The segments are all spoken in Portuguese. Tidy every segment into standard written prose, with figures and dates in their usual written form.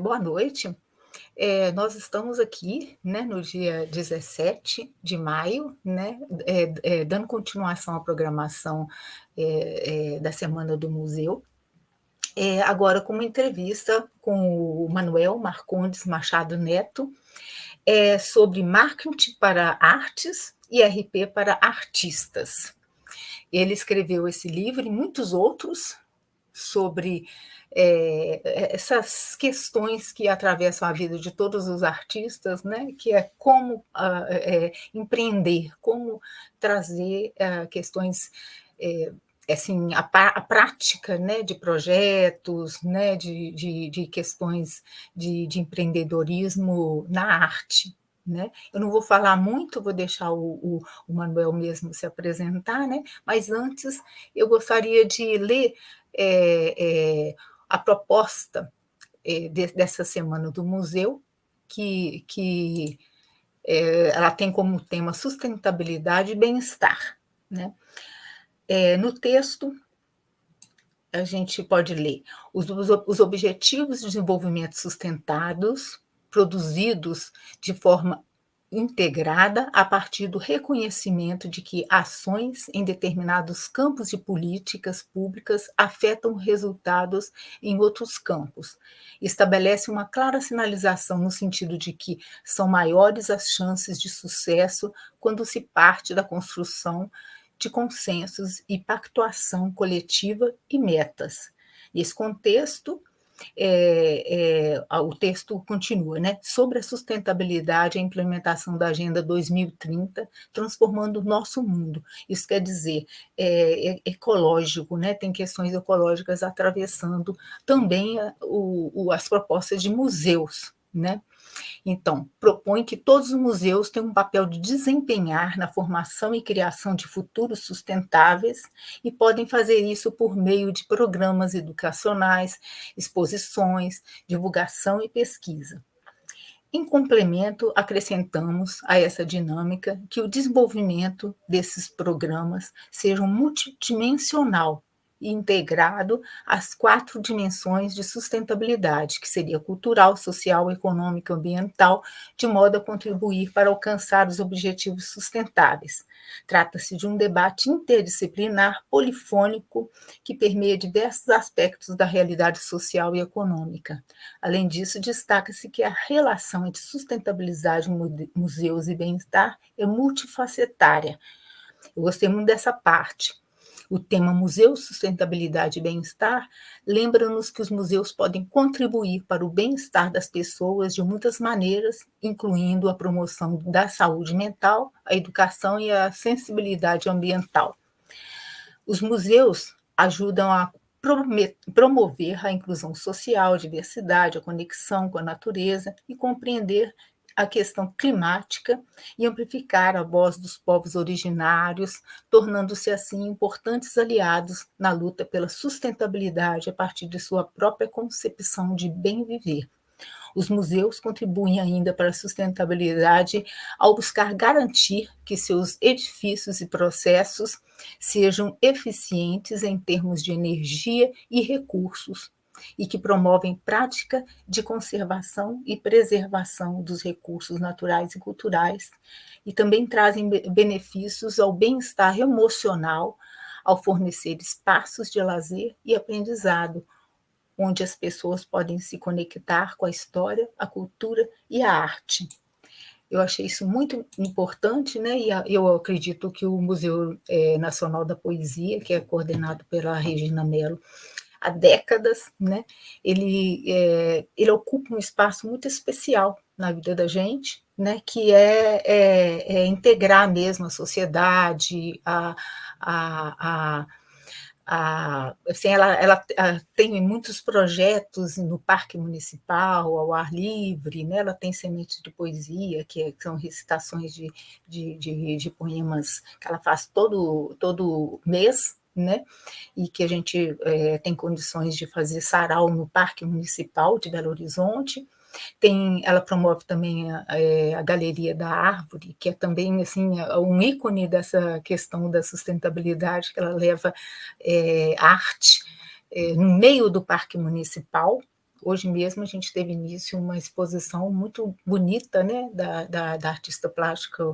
Boa noite. Nós estamos aqui, né, no dia 17 de maio, né, dando continuação à programação, da Semana do Museu, agora com uma entrevista com o Manuel Marcondes Machado Neto, sobre marketing para artes e RP para artistas. Ele escreveu esse livro e muitos outros sobre essas questões que atravessam a vida de todos os artistas, né? Que é como empreender, como trazer questões, assim, a prática, né, de projetos, né, de questões de empreendedorismo na arte. Né? Eu não vou falar muito, vou deixar o Manuel mesmo se apresentar, né? Mas antes eu gostaria de ler a proposta dessa Semana do Museu, que ela tem como tema sustentabilidade e bem-estar. Né? No texto, a gente pode ler os objetivos de desenvolvimento sustentados, produzidos de forma integrada a partir do reconhecimento de que ações em determinados campos de políticas públicas afetam resultados em outros campos. Estabelece uma clara sinalização no sentido de que são maiores as chances de sucesso quando se parte da construção de consensos e pactuação coletiva e metas. Nesse contexto, o texto continua, né? Sobre a sustentabilidade e a implementação da Agenda 2030, transformando o nosso mundo. Isso quer dizer, ecológico, né? Tem questões ecológicas atravessando também as propostas de museus, né? Então, propõe que todos os museus tenham um papel de desempenhar na formação e criação de futuros sustentáveis e podem fazer isso por meio de programas educacionais, exposições, divulgação e pesquisa. Em complemento, acrescentamos a essa dinâmica que o desenvolvimento desses programas seja multidimensional e integrado às 4 dimensões de sustentabilidade, que seria cultural, social, econômica e ambiental, de modo a contribuir para alcançar os objetivos sustentáveis. Trata-se de um debate interdisciplinar, polifônico, que permeia diversos aspectos da realidade social e econômica. Além disso, destaca-se que a relação entre sustentabilidade, museus e bem-estar é multifacetária. Eu gostei muito dessa parte. O tema Museu, Sustentabilidade e Bem-Estar lembra-nos que os museus podem contribuir para o bem-estar das pessoas de muitas maneiras, incluindo a promoção da saúde mental, a educação e a sensibilidade ambiental. Os museus ajudam a promover a inclusão social, a diversidade, a conexão com a natureza e compreender a questão climática e amplificar a voz dos povos originários, tornando-se assim importantes aliados na luta pela sustentabilidade a partir de sua própria concepção de bem viver. Os museus contribuem ainda para a sustentabilidade ao buscar garantir que seus edifícios e processos sejam eficientes em termos de energia e recursos, e que promovem prática de conservação e preservação dos recursos naturais e culturais, e também trazem benefícios ao bem-estar emocional, ao fornecer espaços de lazer e aprendizado, onde as pessoas podem se conectar com a história, a cultura e a arte. Eu achei isso muito importante, né? E eu acredito que o Museu Nacional da Poesia, que é coordenado pela Regina Mello há décadas, né? Ele ocupa um espaço muito especial na vida da gente, né? Que é integrar mesmo a sociedade, assim, ela tem muitos projetos no Parque Municipal, ao ar livre, né? Ela tem sementes de poesia, que são recitações de poemas que ela faz todo mês, né? E que a gente tem condições de fazer sarau no Parque Municipal de Belo Horizonte. Ela promove também a Galeria da Árvore, que é também assim, um ícone dessa questão da sustentabilidade, que ela leva arte no meio do Parque Municipal, Hoje mesmo a gente teve início uma exposição muito bonita, né, da artista plástica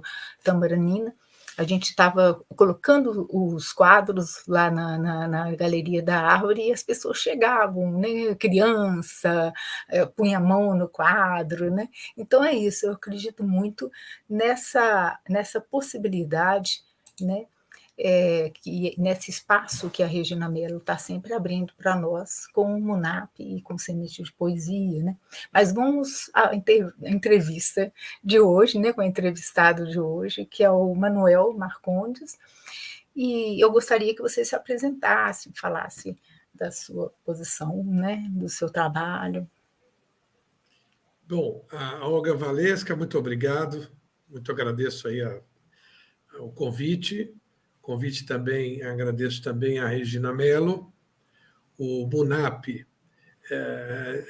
Tamaranina. A gente estava colocando os quadros lá na Galeria da Árvore e as pessoas chegavam, né, criança, punha a mão no quadro, né? Então é isso, eu acredito muito nessa possibilidade, né, que nesse espaço que a Regina Mello está sempre abrindo para nós, com o MUNAP e com Semente de Poesia. Né? Mas vamos à entrevista de hoje, né, com o entrevistado de hoje, que é o Manuel Marcondes, e eu gostaria que você se apresentasse, falasse da sua posição, né, do seu trabalho. Bom, a Olga Valesca, muito obrigado, muito agradeço aí o convite também, agradeço também a Regina Mello. O MUNAP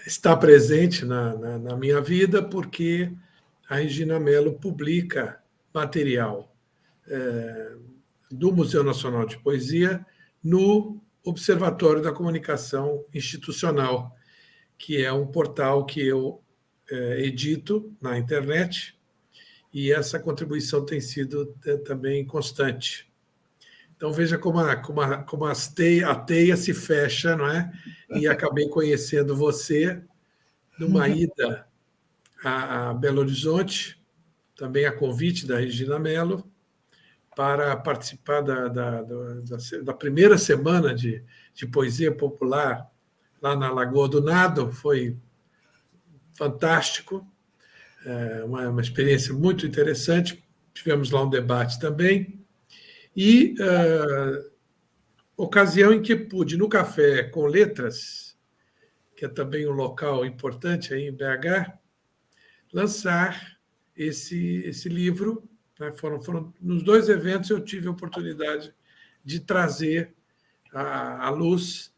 está presente na minha vida porque a Regina Mello publica material do Museu Nacional de Poesia no Observatório da Comunicação Institucional, que é um portal que eu edito na internet, e essa contribuição tem sido também constante. Então, veja como a teia se fecha, não é? E acabei conhecendo você numa ida a Belo Horizonte, também a convite da Regina Mello, para participar da primeira semana de poesia popular lá na Lagoa do Nado. Foi fantástico, uma experiência muito interessante. Tivemos lá um debate também. E ocasião em que pude, no Café com Letras, que é também um local importante aí em BH, lançar esse livro. Né? Foram nos dois eventos eu tive a oportunidade de trazer à luz,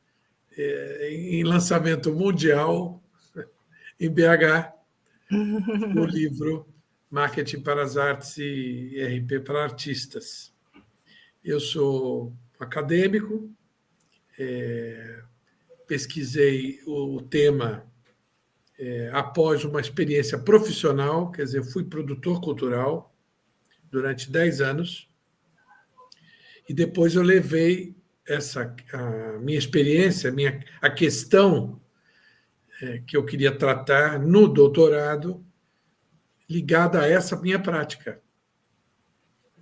em lançamento mundial, em BH, o livro Marketing para as Artes e RP para Artistas. Eu sou acadêmico, pesquisei o tema após uma experiência profissional, quer dizer, fui produtor cultural durante 10 anos, e depois eu levei a minha experiência, a questão que eu queria tratar no doutorado, ligada a essa minha prática.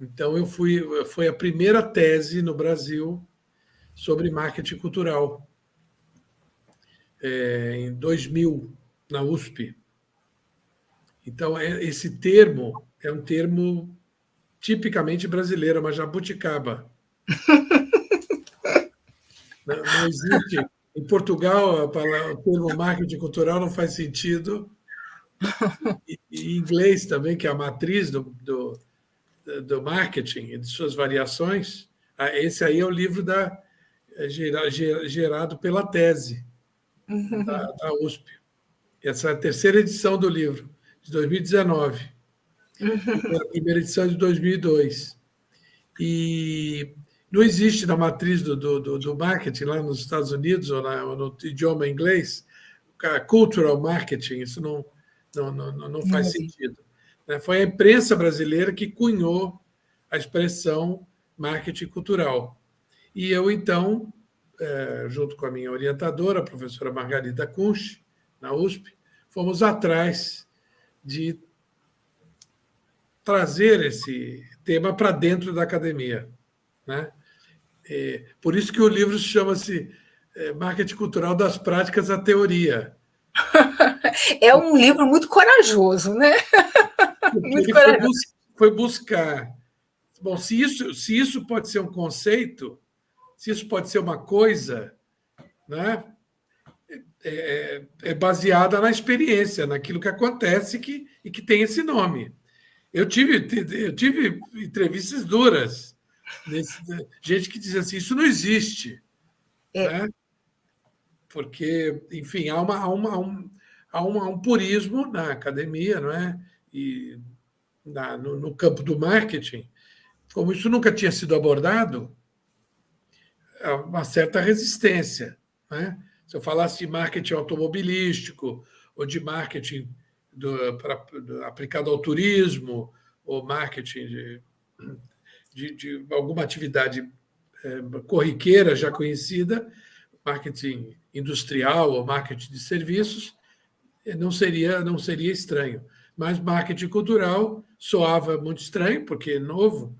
Então, foi a primeira tese no Brasil sobre marketing cultural, em 2000, na USP. Então, esse termo é um termo tipicamente brasileiro, uma jabuticaba. Não existe. Em Portugal, o termo marketing cultural não faz sentido. E em inglês também, que é a matriz do marketing e de suas variações, esse aí é o livro gerado pela tese da USP. Essa é a terceira edição do livro, de 2019. E a primeira edição de 2002. E não existe na matriz do marketing lá nos Estados Unidos, ou no idioma inglês, cultural marketing, isso não faz sentido. Foi a imprensa brasileira que cunhou a expressão marketing cultural. E eu, então, junto com a minha orientadora, a professora Margarida Kunsch, na USP, fomos atrás de trazer esse tema para dentro da academia. Né? Por isso que o livro chama-se Marketing Cultural das Práticas à Teoria. É um livro muito corajoso, né? Muito corajoso. Foi buscar. Bom, se isso pode ser um conceito, se isso pode ser uma coisa, né? É baseada na experiência, naquilo que acontece e que tem esse nome. Eu tive entrevistas duras, gente que diz assim, isso não existe. Né? Porque, enfim, há um purismo na academia, não é? E no campo do marketing, como isso nunca tinha sido abordado, há uma certa resistência. Né? Se eu falasse de marketing automobilístico, ou de marketing aplicado ao turismo, ou marketing de alguma atividade corriqueira já conhecida, marketing industrial ou marketing de serviços, não seria estranho. Mas marketing cultural soava muito estranho, porque é novo.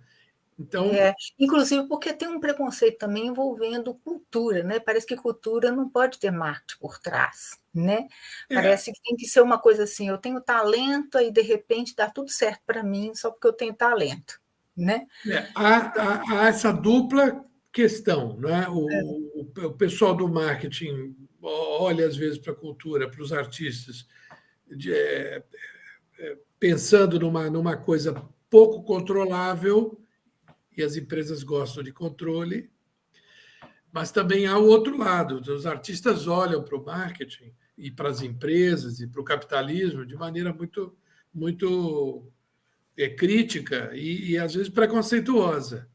Então, inclusive porque tem um preconceito também envolvendo cultura, né? Parece que cultura não pode ter marketing por trás, né? Parece que tem que ser uma coisa assim, eu tenho talento e de repente dá tudo certo para mim só porque eu tenho talento, né? há essa dupla questão, não é? O pessoal do marketing olha às vezes para a cultura, para os artistas, pensando numa coisa pouco controlável, e as empresas gostam de controle, mas também há o outro lado. Os artistas olham para o marketing e para as empresas e para o capitalismo de maneira muito, muito crítica e, às vezes, preconceituosa.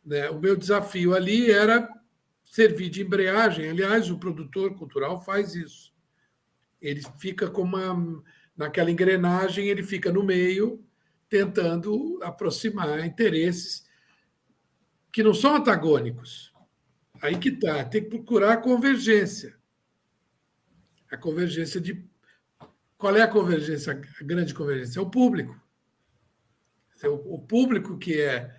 Né? O meu desafio ali era servir de embreagem. Aliás, o produtor cultural faz isso. Ele fica naquela engrenagem, ele fica no meio, tentando aproximar interesses que não são antagônicos. Aí que está, tem que procurar a convergência. A convergência de. Qual é a convergência, a grande convergência? É o público. O público que é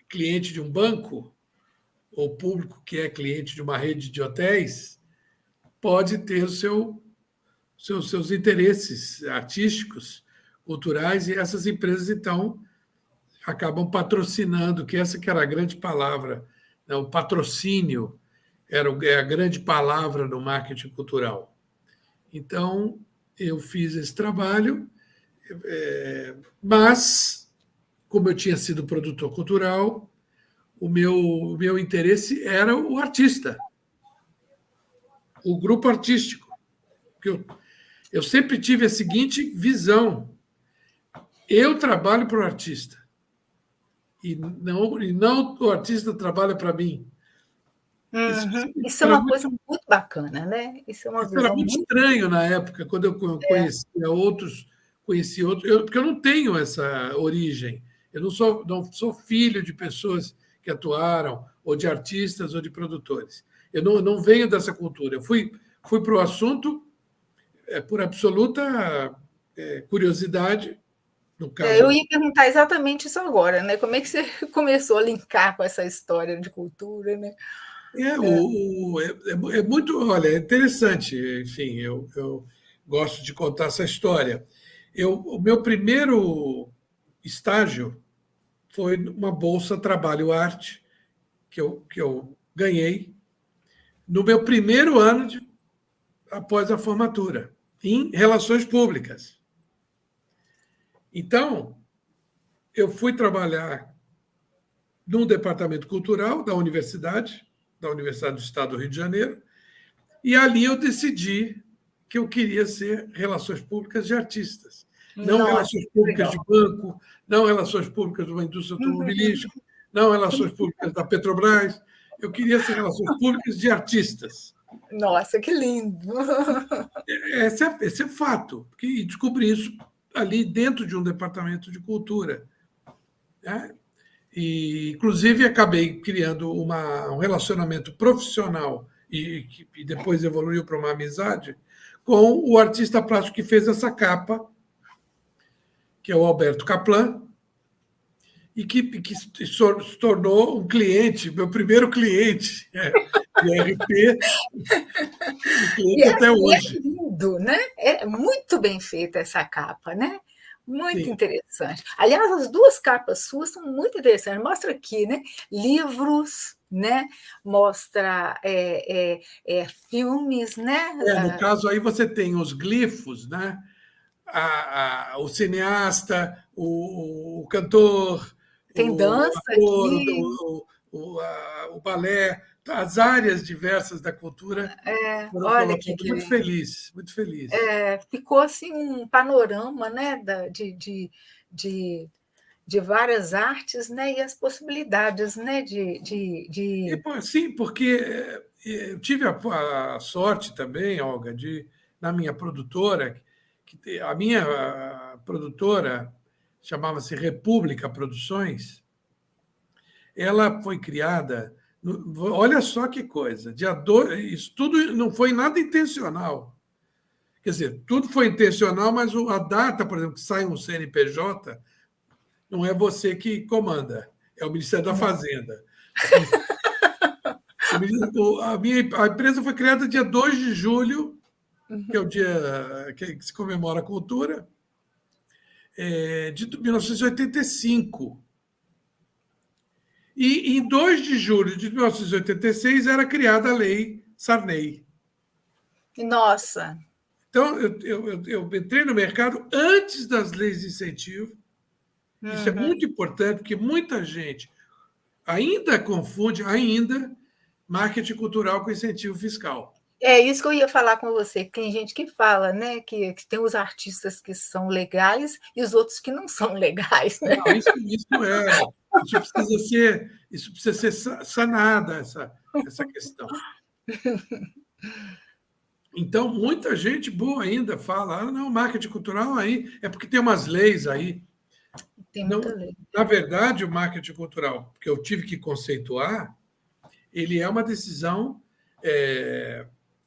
cliente de um banco, ou o público que é cliente de uma rede de hotéis, pode ter seus interesses artísticos, culturais, e essas empresas, então, acabam patrocinando, que essa que era a grande palavra, né? O patrocínio é a grande palavra no marketing cultural. Então, eu fiz esse trabalho, mas, como eu tinha sido produtor cultural, o meu interesse era o artista, o grupo artístico. Porque eu sempre tive a seguinte visão: eu trabalho para o artista, e não o artista trabalha para mim. Isso é uma coisa muito bacana, né? Isso é uma Isso era visão muito muito. estranho na época, quando eu conhecia outros, porque eu não tenho essa origem. Eu não sou filho de pessoas que atuaram, ou de artistas, ou de produtores. Eu não venho dessa cultura. Eu fui para o assunto por absoluta curiosidade, no Eu caso. ia perguntar exatamente isso agora, né? Como é que você começou a linkar com essa história de cultura, né? É muito, olha, é interessante. Enfim, eu gosto de contar essa história. O meu primeiro estágio foi uma bolsa Trabalho Arte que eu ganhei no meu primeiro ano após a formatura, em Relações Públicas. Então, eu fui trabalhar no departamento cultural da Universidade do Estado do Rio de Janeiro, e ali eu decidi que eu queria ser Relações Públicas de artistas. Não Nossa, relações que públicas legal. de banco, não relações públicas de uma indústria automobilística, não relações públicas da Petrobras. Eu queria ser relações públicas de artistas. Nossa, que lindo! Esse é fato. E descobri isso ali dentro de um departamento de cultura. Né? E, inclusive, acabei criando um relacionamento profissional e depois evoluiu para uma amizade com o artista plástico que fez essa capa, que é o Alberto Kaplan, e que se tornou um cliente, meu primeiro cliente de RP, e E cliente até é hoje. lindo, né? É muito bem feita essa capa, né? Muito Sim. interessante. Aliás, as duas capas suas são muito interessantes. Mostra aqui, né? Livros, né? Mostra filmes, né? No caso aí você tem os glifos, né? O cineasta, o cantor, Tem o dança ator, aqui. o balé, as áreas diversas da cultura foram Olha aqui colocadas. que Muito feliz, muito feliz. ficou assim um panorama, né? De, de várias artes, né? E as possibilidades, né? Sim, porque eu tive a sorte também, Olga, na minha produtora, a minha produtora chamava-se República Produções, ela foi criada, olha só que coisa, isso tudo não foi nada intencional. Quer dizer, tudo foi intencional, mas a data, por exemplo, que sai um CNPJ, não é você que comanda, é o Ministério da Fazenda. A empresa foi criada dia 2 de julho, que é o dia que se comemora a cultura, de 1985. E em 2 de julho de 1986 era criada a Lei Sarney. Nossa! Então, eu entrei no mercado antes das leis de incentivo. Isso é muito importante, porque muita gente ainda confunde marketing cultural com incentivo fiscal. É isso que eu ia falar com você. Tem gente que fala, né, que tem os artistas que são legais e os outros que não são legais. Né? Não, isso precisa ser sanada, essa questão. Então, muita gente boa ainda fala, não, marketing cultural aí é porque tem umas leis aí. Tem muita lei. Na verdade, o marketing cultural, que eu tive que conceituar, ele é uma decisão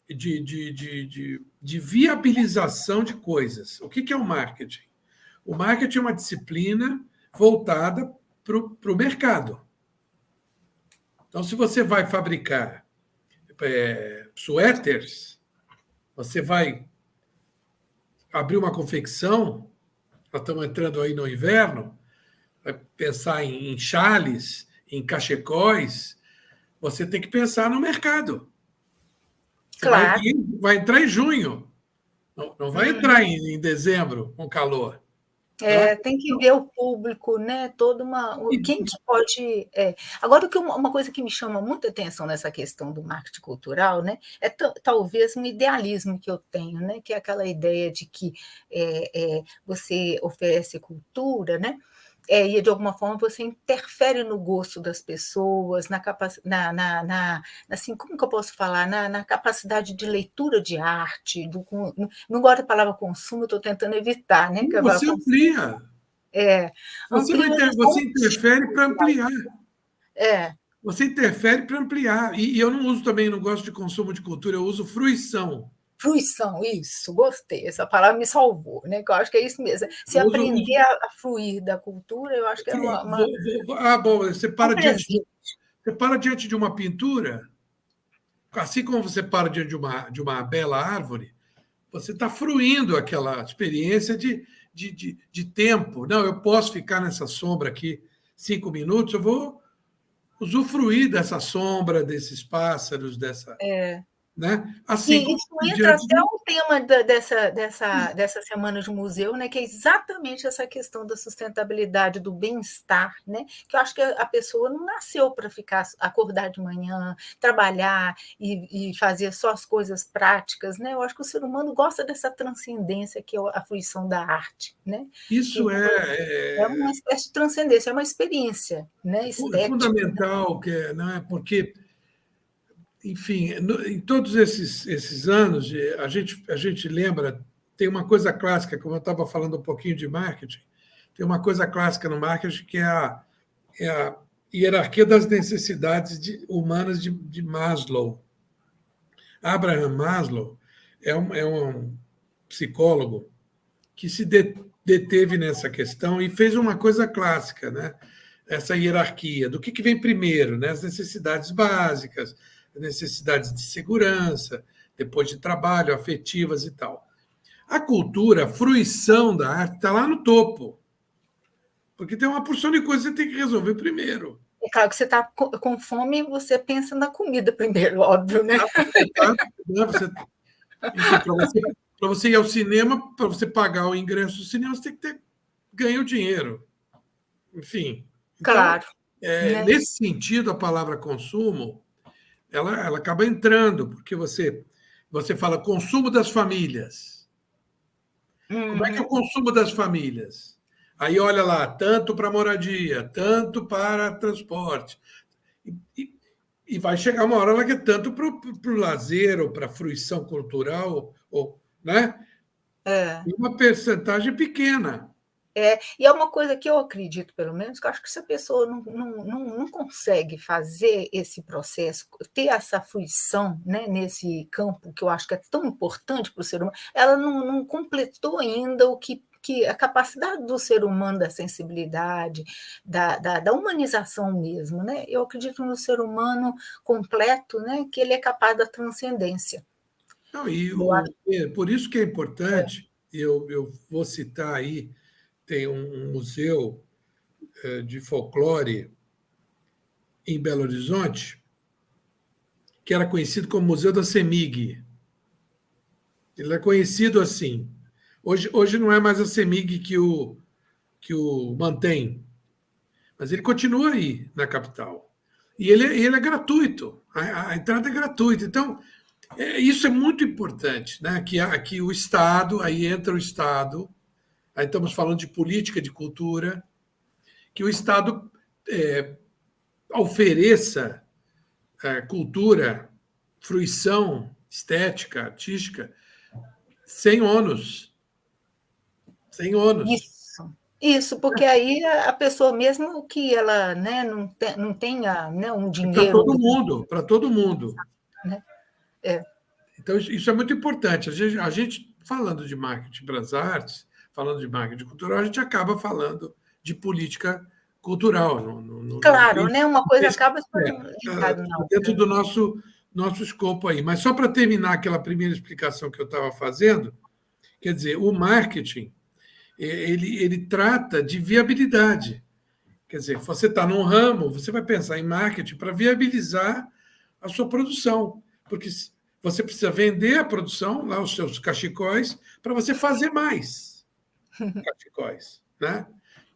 de viabilização de coisas. O que é o marketing? O marketing é uma disciplina voltada para o mercado. Então, se você vai fabricar suéteres, você vai abrir uma confecção, nós estamos entrando aí no inverno, vai pensar em chales, em cachecóis, você tem que pensar no mercado. Claro. Vai entrar em junho, não vai entrar em dezembro com calor. Tem que ver o público, né? Quem que pode. Agora, uma coisa que me chama muita atenção nessa questão do marketing cultural, né? É talvez um idealismo que eu tenho, né? Que é aquela ideia de que você oferece cultura, né? E de alguma forma você interfere no gosto das pessoas, assim, como que eu posso falar? Na capacidade de leitura de arte, não gosto da palavra consumo, estou tentando evitar, né? Você amplia. Você interfere para ampliar. Você interfere para ampliar. E eu não uso também, não gosto de consumo de cultura, eu uso fruição. Fruição, isso, gostei. Essa palavra me salvou, né? Que eu acho que é isso mesmo. Se aprender a fruir da cultura, eu acho que é uma. Bom, você para diante de uma pintura, assim como você para diante de uma bela árvore, você está fruindo aquela experiência de tempo. Não, eu posso ficar nessa sombra aqui 5 minutos, eu vou usufruir dessa sombra, desses pássaros, dessa. Né? Assim, e isso entra até o tema dessa semana de museu, né? Que é exatamente essa questão da sustentabilidade, do bem-estar, né? Que eu acho que a pessoa não nasceu para acordar de manhã, trabalhar e fazer só as coisas práticas, né? Eu acho que o ser humano gosta dessa transcendência que é a fruição da arte, né? Isso é uma espécie de transcendência, é uma experiência, né? Estética, fundamental, né? Porque enfim, em todos esses anos, a gente lembra, tem uma coisa clássica, como eu estava falando um pouquinho de marketing, tem uma coisa clássica no marketing que é a hierarquia das necessidades humanas de Maslow. Abraham Maslow é um psicólogo que se deteve nessa questão e fez uma coisa clássica, né? Essa hierarquia, do que vem primeiro, né? As necessidades básicas, necessidades de segurança, depois de trabalho, afetivas e tal. A cultura, a fruição da arte está lá no topo, porque tem uma porção de coisas que você tem que resolver primeiro. É claro que você está com fome, você pensa na comida primeiro, óbvio, né? Para você ir ao cinema, para você pagar o ingresso do cinema, você tem que ter ganho dinheiro. Enfim. Então, claro. Né? Nesse sentido, a palavra consumo ela acaba entrando, porque você fala consumo das famílias. Como é que é o consumo das famílias? Aí olha lá, tanto para moradia, tanto para transporte. E vai chegar uma hora lá que é tanto para o lazer ou para a fruição cultural, ou, né? É. E uma percentagem pequena. E é uma coisa que eu acredito, pelo menos, que eu acho que se a pessoa não consegue fazer esse processo, ter essa fruição, né, nesse campo que eu acho que é tão importante para o ser humano, ela não completou ainda o que a capacidade do ser humano, da sensibilidade, da humanização mesmo. Né? Eu acredito no ser humano completo, né, que ele é capaz da transcendência. Não, por isso que é importante, eu vou citar aí, tem um museu de folclore em Belo Horizonte, que era conhecido como Museu da CEMIG. Ele é conhecido assim. Hoje não é mais a CEMIG que o mantém, mas ele continua aí na capital. E ele é gratuito, a entrada é gratuita. Então, isso é muito importante, né? Que o Estado, aí entra o Estado, aí estamos falando de política de cultura, que o Estado ofereça cultura, fruição estética, artística, sem ônus. Sem ônus. Isso, porque aí a pessoa, mesmo que ela, né, não tenha, né, um Para dinheiro todo grande, mundo, para todo mundo. né? É, Então, isso é muito importante. A gente, falando de marketing para as artes, falando de marketing cultural, a gente acaba falando de política cultural. Não claro, tem né, uma coisa esse- acaba estando ligada na dentro outra. do nosso escopo aí. Mas só para terminar aquela primeira explicação que eu estava fazendo, quer dizer, o marketing ele trata de viabilidade. Quer dizer, você está num ramo, você vai pensar em marketing para viabilizar a sua produção, porque você precisa vender a produção, lá os seus cachecóis, para você fazer mais cachecóis, né?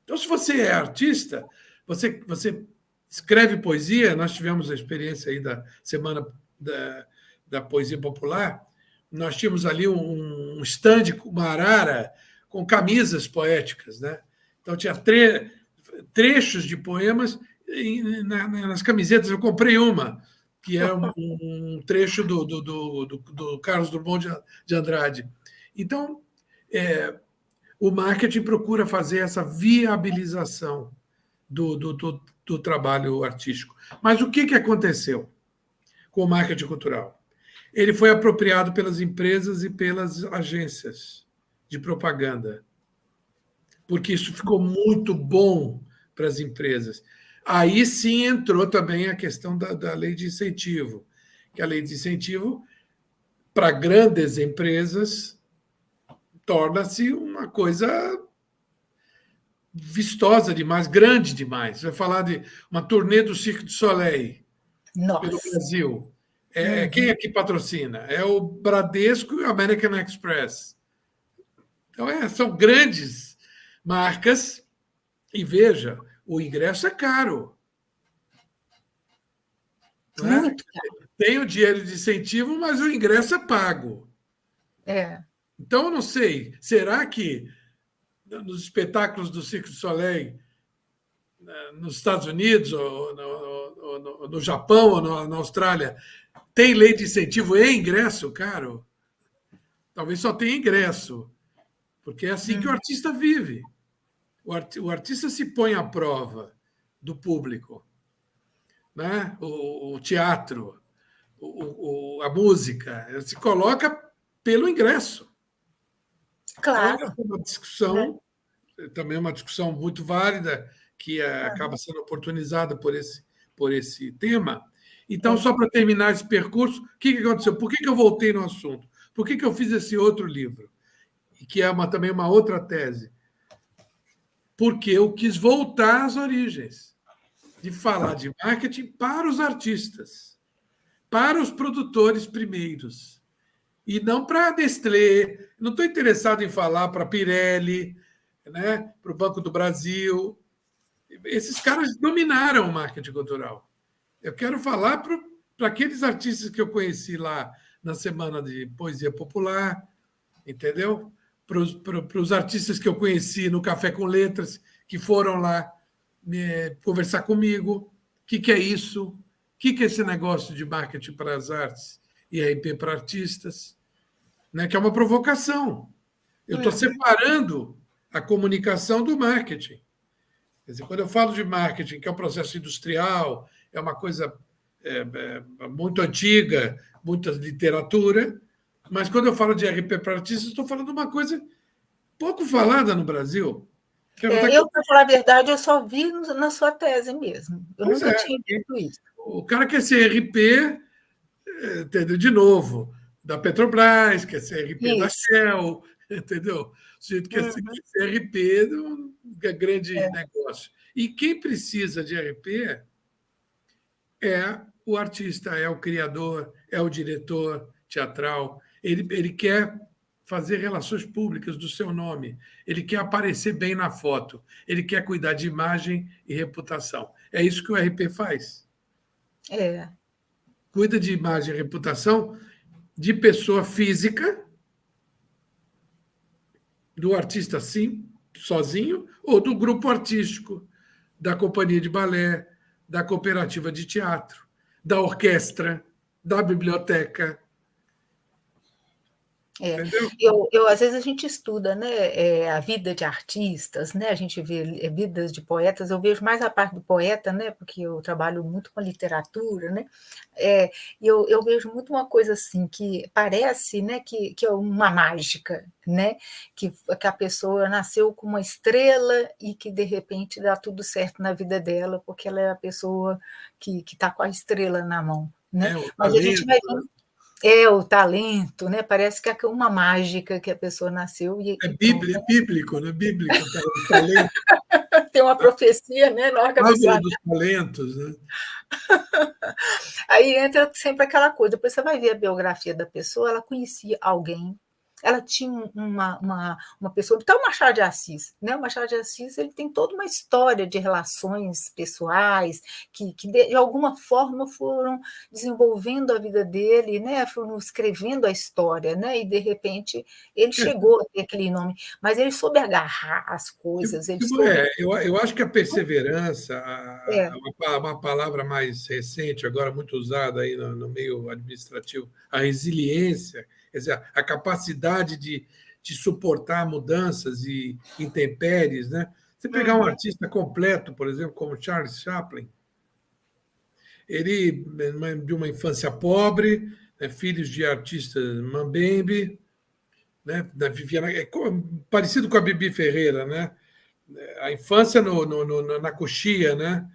Então, se você é artista, você escreve poesia. Nós tivemos a experiência aí da Semana da Poesia Popular. Nós tínhamos ali um stand, uma arara, com camisas poéticas, né? Então, tinha trechos de poemas nas camisetas. Eu comprei uma, que é um trecho do Carlos Drummond de Andrade. Então, o marketing procura fazer essa viabilização do trabalho artístico. Mas o que aconteceu com o marketing cultural? Ele foi apropriado pelas empresas e pelas agências de propaganda, porque isso ficou muito bom para as empresas. Aí sim entrou também a questão da lei de incentivo, que a lei de incentivo para grandes empresas torna-se uma coisa vistosa demais, grande demais. Vai falar de uma turnê do Cirque du Soleil pelo Nossa. Brasil. Quem Uhum. é que patrocina? É o Bradesco e o American Express. Então, são grandes marcas. E veja, o ingresso é caro. Não é? Muito caro. Tem o dinheiro de incentivo, mas o ingresso é pago. É. Então, eu não sei, será que nos espetáculos do Cirque du Soleil, nos Estados Unidos, ou no Japão, ou na Austrália, tem lei de incentivo e ingresso caro? Talvez só tenha ingresso, porque é assim que o Hum. artista vive. O artista se põe à prova do público, né? O teatro, a música, ele se coloca pelo ingresso. Então, essa Claro, é uma né? discussão, também uma discussão muito válida, que acaba sendo oportunizada por esse tema. Então, É. só para terminar esse percurso, o que aconteceu? Por que eu voltei no assunto? Por que eu fiz esse outro livro? E que é também uma outra tese. Porque eu quis voltar às origens, de falar de marketing para os artistas, para os produtores primeiros, e não para a Nestlé. Não estou interessado em falar para a Pirelli, né, para o Banco do Brasil. Esses caras dominaram o marketing cultural. Eu quero falar para aqueles artistas que eu conheci lá na Semana de Poesia Popular, entendeu? Para os artistas que eu conheci no Café com Letras, que foram lá conversar comigo. O que é isso? que é esse negócio de marketing para as artes e RP para artistas? Né? Que é uma provocação. Eu estou separando a comunicação do marketing. Quer dizer, quando eu falo de marketing, que é um processo industrial, é uma coisa muito antiga, muita literatura, mas quando eu falo de RP para artistas, estou falando de uma coisa pouco falada no Brasil. Eu, para falar a verdade, eu só vi na sua tese mesmo. Eu Pois nunca tinha visto isso. O cara quer ser RP, entendeu? De novo, da Petrobras, quer ser RP da Shell, entendeu? O sujeito quer ser RP do grande negócio. E quem precisa de RP é o artista, é o criador, é o diretor teatral. Ele quer fazer relações públicas do seu nome, ele quer aparecer bem na foto, ele quer cuidar de imagem e reputação. É isso que o RP faz. Cuida de imagem e reputação de pessoa física, do artista, sim, sozinho, ou do grupo artístico, da companhia de balé, da cooperativa de teatro, da orquestra, da biblioteca. Às vezes a gente estuda, né, a vida de artistas, né, a gente vê vidas de poetas, eu vejo mais a parte do poeta, né, porque eu trabalho muito com literatura, né, e eu vejo muito uma coisa assim, que parece, né, que é uma mágica, né, que a pessoa nasceu com uma estrela e que, de repente, dá tudo certo na vida dela, porque ela é a pessoa que está com a estrela na mão, né? Mas a gente vai vendo o talento, né? Parece que é uma mágica que a pessoa nasceu e bíblico, né? Bíblico, o talento. Tem uma profecia, né? Na hora que a pessoa... dos talentos, né? Aí entra sempre aquela coisa, depois você vai ver a biografia da pessoa, ela conhecia alguém, ela tinha uma pessoa, então o Machado de Assis, né? O Machado de Assis, ele tem toda uma história de relações pessoais que de alguma forma foram desenvolvendo a vida dele, né? Foram escrevendo a história, né? E de repente ele chegou a ter aquele nome, mas ele soube agarrar as coisas. Eu acho que a perseverança, uma palavra mais recente, agora muito usada aí no meio administrativo, a resiliência, quer dizer, a capacidade de suportar mudanças e intempéries, né? Você pegar um artista completo, por exemplo, como Charles Chaplin, ele, de uma infância pobre, né, filhos de artistas mambembe, né, vivia parecido com a Bibi Ferreira, né? A infância na coxia, né?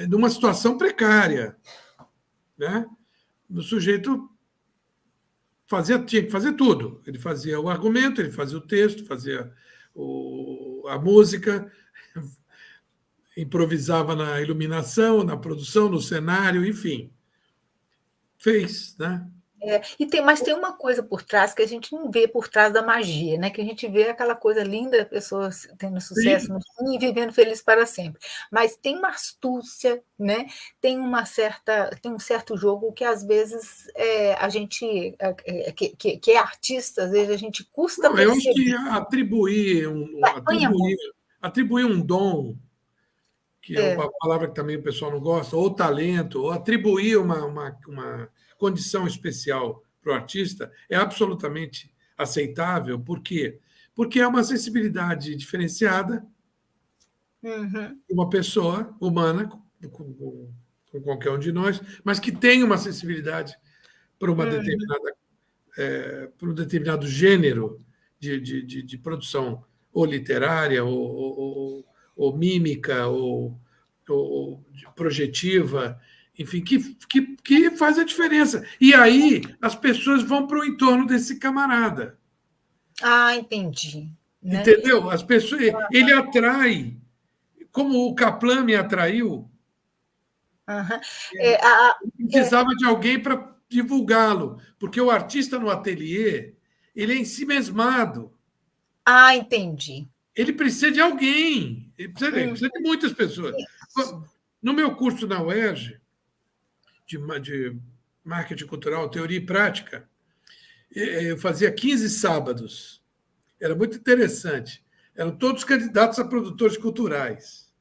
Numa situação precária, né? O sujeito tinha que fazer tudo. Ele fazia o argumento, ele fazia o texto, fazia a música, improvisava na iluminação, na produção, no cenário, enfim. Fez, né? Mas tem uma coisa por trás que a gente não vê por trás da magia, né? Que a gente vê aquela coisa linda, pessoas tendo sucesso no fim e vivendo feliz para sempre. Mas tem uma astúcia, né? Tem um certo jogo que às vezes a gente que é artista, às vezes a gente custa perceber. Eu acho que atribuir um dom, que é uma palavra que também o pessoal não gosta, ou talento, ou atribuir uma condição especial para o artista é absolutamente aceitável. Por quê? Porque é uma sensibilidade diferenciada de uma pessoa humana, com qualquer um de nós, mas que tem uma sensibilidade para para um determinado gênero de produção, ou literária, ou mímica, ou projetiva, enfim, que faz a diferença. E aí as pessoas vão para o entorno desse camarada. Entendi. Né? Entendeu? As pessoas, ele atrai, como o Kaplan me atraiu. Ele precisava de alguém para divulgá-lo, porque o artista no ateliê, ele é ensimesmado. Entendi. Ele precisa de alguém, ele precisa de muitas pessoas. No meu curso na UERJ, de marketing cultural, teoria e prática, eu fazia 15 sábados. Era muito interessante. Eram todos candidatos a produtores culturais.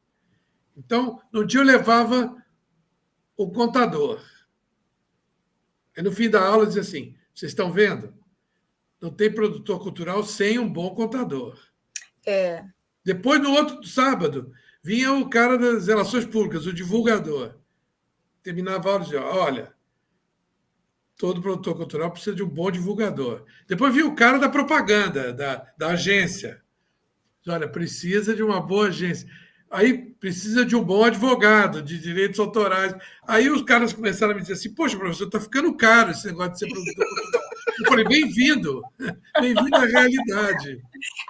Então, no dia eu levava o contador. Aí, no fim da aula, dizia assim: vocês estão vendo? Não tem produtor cultural sem um bom contador. É. Depois, no outro sábado, vinha o cara das relações públicas, o divulgador. Terminava a aula e dizia: olha, todo produtor cultural precisa de um bom divulgador. Depois vinha o cara da propaganda, da agência. Olha, precisa de uma boa agência. Aí precisa de um bom advogado de direitos autorais. Aí os caras começaram a me dizer assim: poxa, professor, está ficando caro esse negócio de ser produtor cultural. Eu falei: bem-vindo, bem-vindo à realidade.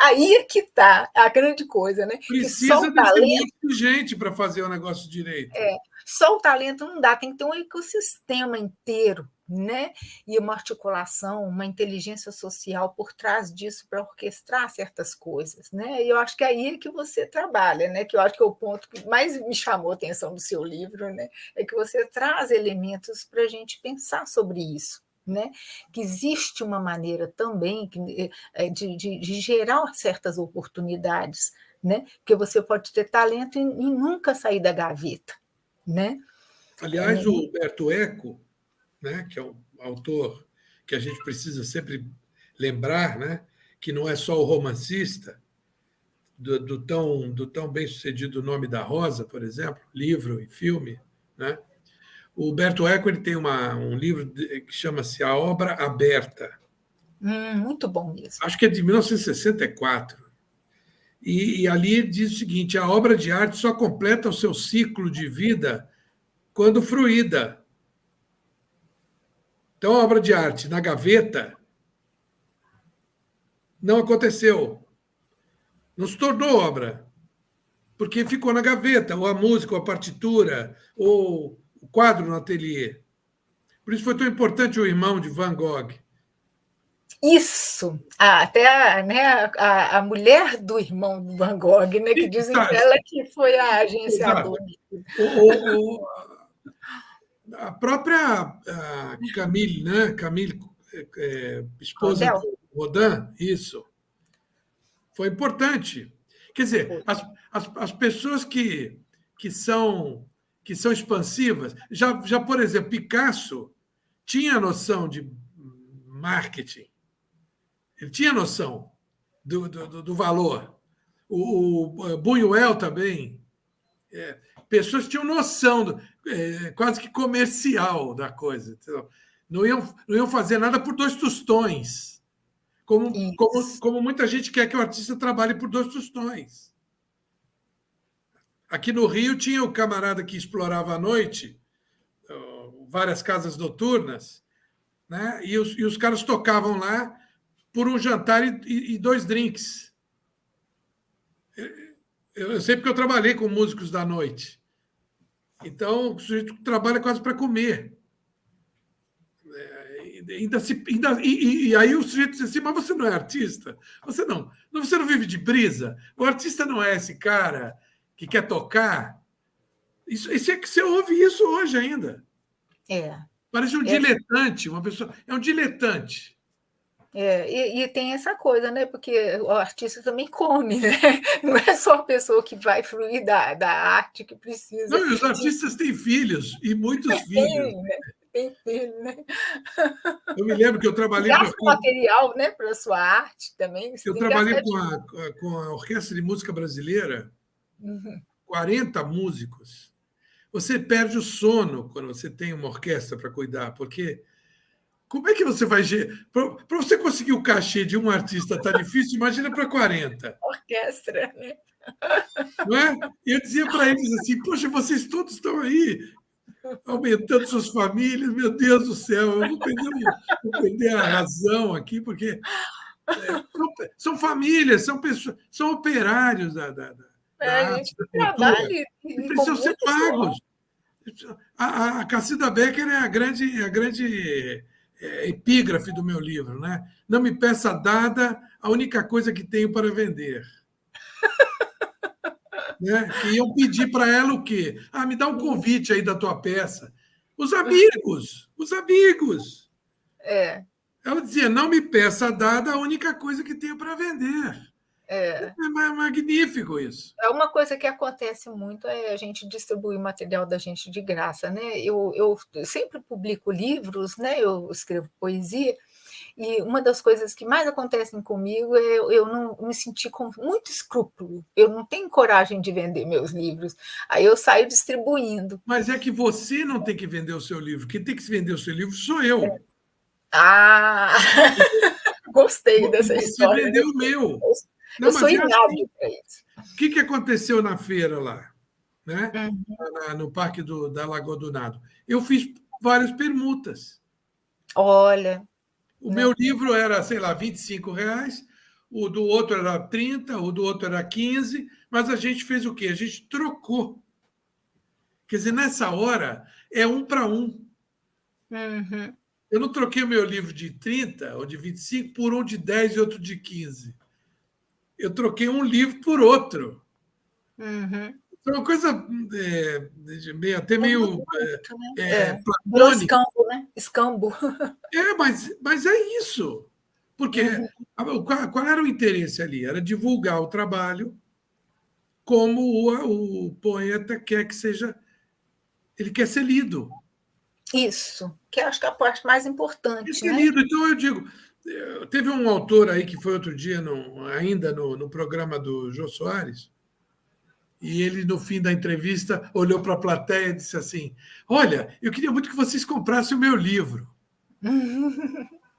Aí é que está a grande coisa, né? Que só Precisa o desse talento, monte de gente para fazer o negócio direito. só o talento não dá, tem que ter um ecossistema inteiro, né? E uma articulação, uma inteligência social por trás disso para orquestrar certas coisas, né? E eu acho que aí é que você trabalha, né? Que eu acho que é o ponto que mais me chamou a atenção do seu livro, né? É que você traz elementos para a gente pensar sobre isso. Né? Que existe uma maneira também de gerar certas oportunidades, né? Porque você pode ter talento e nunca sair da gaveta. Né? Aliás, o Humberto Eco, né, que é um autor que a gente precisa sempre lembrar, né, que não é só o romancista, do tão bem-sucedido Nome da Rosa, por exemplo, livro e filme, né? O Humberto Eco ele tem um livro que chama-se A Obra Aberta. Muito bom mesmo. Acho que é de 1964. E ali diz o seguinte: a obra de arte só completa o seu ciclo de vida quando fruída. Então, a obra de arte na gaveta não aconteceu, não se tornou obra, porque ficou na gaveta, ou a música, ou a partitura, ou o quadro no ateliê. Por isso foi tão importante o irmão de Van Gogh. Isso! Até né, a mulher do irmão do Van Gogh, né, que dizem que ela que foi a agenciadora. A própria Camille, né? Camille, esposa Rodel? do Rodin, isso. Foi importante. Quer dizer, as pessoas que são expansivas, já, por exemplo, Picasso tinha noção de marketing, ele tinha noção do valor. O Buñuel também. Pessoas que tinham noção quase que comercial da coisa. Entendeu? Não iam fazer nada por 2 tostões. Como muita gente quer que o artista trabalhe por 2 tostões. Aqui no Rio tinha o camarada que explorava à noite, várias casas noturnas, né? E os caras tocavam lá por um jantar e 2 drinks. Eu sei porque eu trabalhei com músicos da noite. Então, o sujeito trabalha quase para comer. E aí o sujeito diz assim: mas você não é artista? Você não vive de brisa? O artista não é esse cara que quer tocar? Isso é que você ouve isso hoje ainda. Parece um diletante, uma pessoa. É um diletante. E tem essa coisa, né? Porque o artista também come, né? Não é só a pessoa que vai fruir da arte que precisa. Não, e os artistas têm filhos, e muitos filhos. Tem filho, né? Eu me lembro que eu trabalhei gasta material, né, para a sua arte também. Eu trabalhei com a Orquestra de Música Brasileira, 40 músicos. Você perde o sono quando você tem uma orquestra para cuidar, porque como é que você vai... Para você conseguir o cachê de um artista tá difícil, imagina para 40. Orquestra, né? Não é? E eu dizia para eles assim: poxa, vocês todos estão aí aumentando suas famílias, meu Deus do céu, eu vou perder a razão aqui, porque são famílias, são pessoas, são operários da arte, da cultura, e precisam ser pagos. A Cacilda Becker é a grande epígrafe do meu livro, né? Não me peça dada a única coisa que tenho para vender. Né? Que iam pedir para ela o quê? Me dá um convite aí da tua peça. Os amigos. Ela dizia: não me peça dada a única coisa que tenho para vender. É. É magnífico isso. É uma coisa que acontece muito é a gente distribuir o material da gente de graça, né? Eu sempre publico livros, né? Eu escrevo poesia, e uma das coisas que mais acontecem comigo é eu não me sentir com muito escrúpulo. Eu não tenho coragem de vender meus livros. Aí eu saio distribuindo. Mas é que você não tem que vender o seu livro. Quem tem que vender o seu livro sou eu. Ah, gostei E dessa você história. vendeu o meu. Eu Não, sou mas é assim. inábil para isso. O que aconteceu na feira lá, né? Hum, No Parque da Lagoa do Nado? Eu fiz várias permutas. olha, O meu né? livro era, sei lá, R$ 25, o do outro era 30, o do outro era 15, mas a gente fez o quê? A gente trocou. Quer dizer, nessa hora é um para um. Uhum, Eu não troquei o meu livro de 30 ou de 25 por um de 10 e outro de 15. Eu troquei um livro por outro. uhum. É uma coisa até É meio muito, né? Virou platônica. escambo, né? Escambo. Mas é isso. Porque Uhum. qual era o interesse ali? Era divulgar o trabalho como o poeta quer que seja. Ele quer ser lido. Isso, que eu acho que é a parte mais Quer importante, ser né? lido. Então, eu digo, teve um autor aí que foi outro dia, ainda no programa do Jô Soares, e ele, no fim da entrevista, olhou para a plateia e disse assim: Olha, eu queria muito que vocês comprassem o meu livro.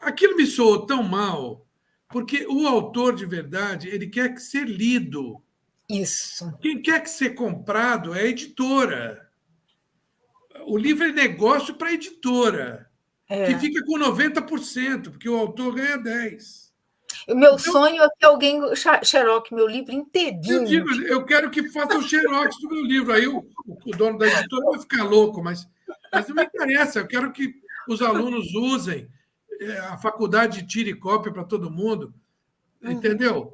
Aquilo me soou tão mal, porque o autor de verdade, ele quer que ser lido. Isso. Quem quer que ser comprado é a editora. O livro é negócio para a editora, que É. fica com 90%, porque o autor ganha 10%. O meu Então, sonho é que alguém xeroque meu livro eu inteirinho. digo, eu quero que faça o xerox do meu livro. Aí o dono da editora vai ficar louco, mas não me interessa. Eu quero que os alunos usem, a faculdade tire cópia para todo mundo, Uhum. entendeu?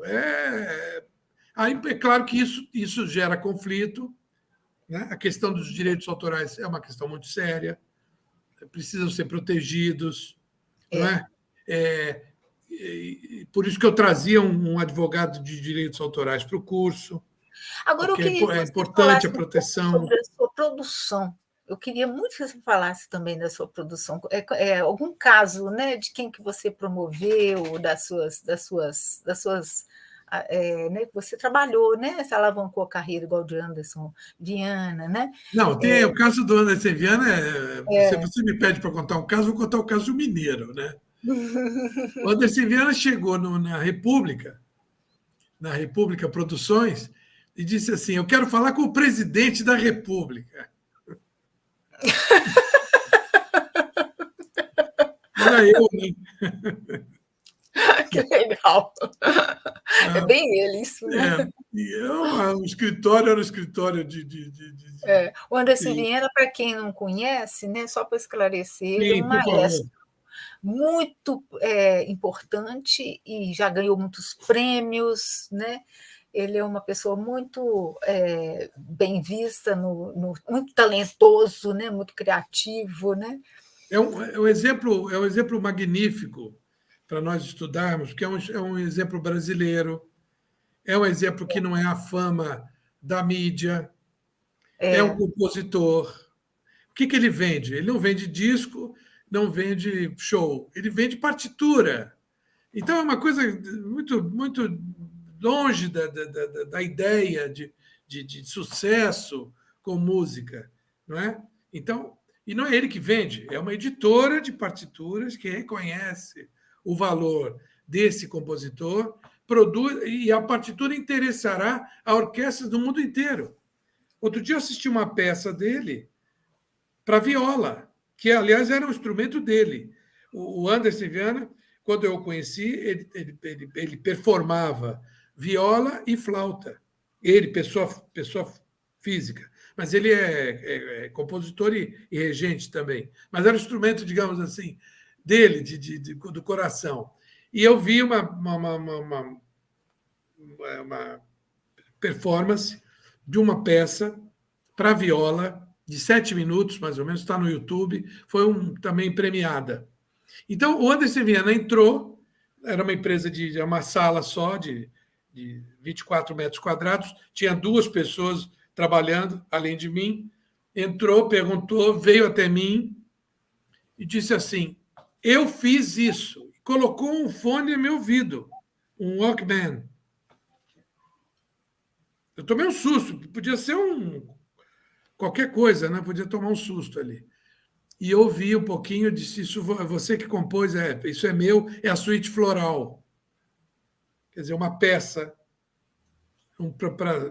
Aí é claro que isso gera conflito, né? A questão dos direitos autorais é uma questão muito séria, precisam ser protegidos, não É. é? Por isso que eu trazia um advogado de direitos autorais para o curso, Agora eu porque queria que é você importante falasse a um pouco proteção. sobre a sua produção. Eu queria muito que você falasse também da sua produção. Algum caso, né, de quem que você promoveu, né, que você trabalhou, né? Você alavancou a carreira igual de Anderson Viana, né? Não, tem o caso do Anderson Viana. Se É. você me pede para contar um caso, vou contar o caso do Mineiro. Né? O Anderson Viana chegou na República Produções, e disse assim: Eu quero falar com o presidente da República. Era eu, né? Que legal. É Ah, bem ele isso, né? e o escritório era um escritório O Anderson de- Viana, para quem não conhece, né, só para esclarecer, ele é Sim, um por favor. maestro muito importante e já ganhou muitos prêmios, né? Ele é uma pessoa muito bem vista, muito talentoso, né? Muito criativo, né? É um exemplo magnífico para nós estudarmos, porque é um exemplo brasileiro, é um exemplo que não é a fama da mídia, é um É, compositor. O que ele vende? Ele não vende disco, não vende show, ele vende partitura. Então, é uma coisa muito, muito longe da ideia de sucesso com música, não é? Então, e não é ele que vende, é uma editora de partituras que reconhece o valor desse compositor, produz, e a partitura interessará a orquestras do mundo inteiro. Outro dia eu assisti uma peça dele para viola, que, aliás, era um instrumento dele. O Anderson Viana, quando eu o conheci, ele performava viola e flauta. Ele, pessoa física. Mas ele é compositor e regente também. Mas era um instrumento, digamos assim, dele, do coração. E eu vi uma performance de uma peça para viola de 7 minutos, mais ou menos, está no YouTube, foi também premiada. Então, o Anderson Viana entrou, era uma empresa uma sala só de 24 metros quadrados, tinha 2 pessoas trabalhando, além de mim. Entrou, perguntou, veio até mim e disse assim: eu fiz isso. Colocou um fone no meu ouvido, um Walkman. Eu tomei um susto, podia ser qualquer coisa, né? Podia tomar um susto ali. E ouvi um pouquinho, disse: isso você que compôs, isso é meu, é a suíte floral. Quer dizer, uma peça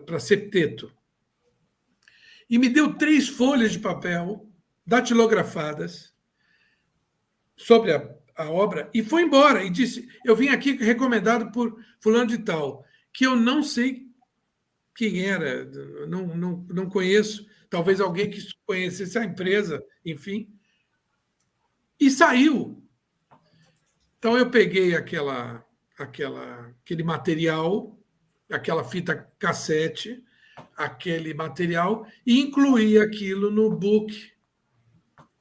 para septeto. E me deu 3 folhas de papel datilografadas sobre a obra e foi embora. E disse: eu vim aqui recomendado por fulano de tal, que eu não sei quem era, não conheço, talvez alguém que conhecesse a empresa, enfim. E saiu. Então eu peguei aquele material, aquela fita cassete, aquele material, e incluí aquilo no book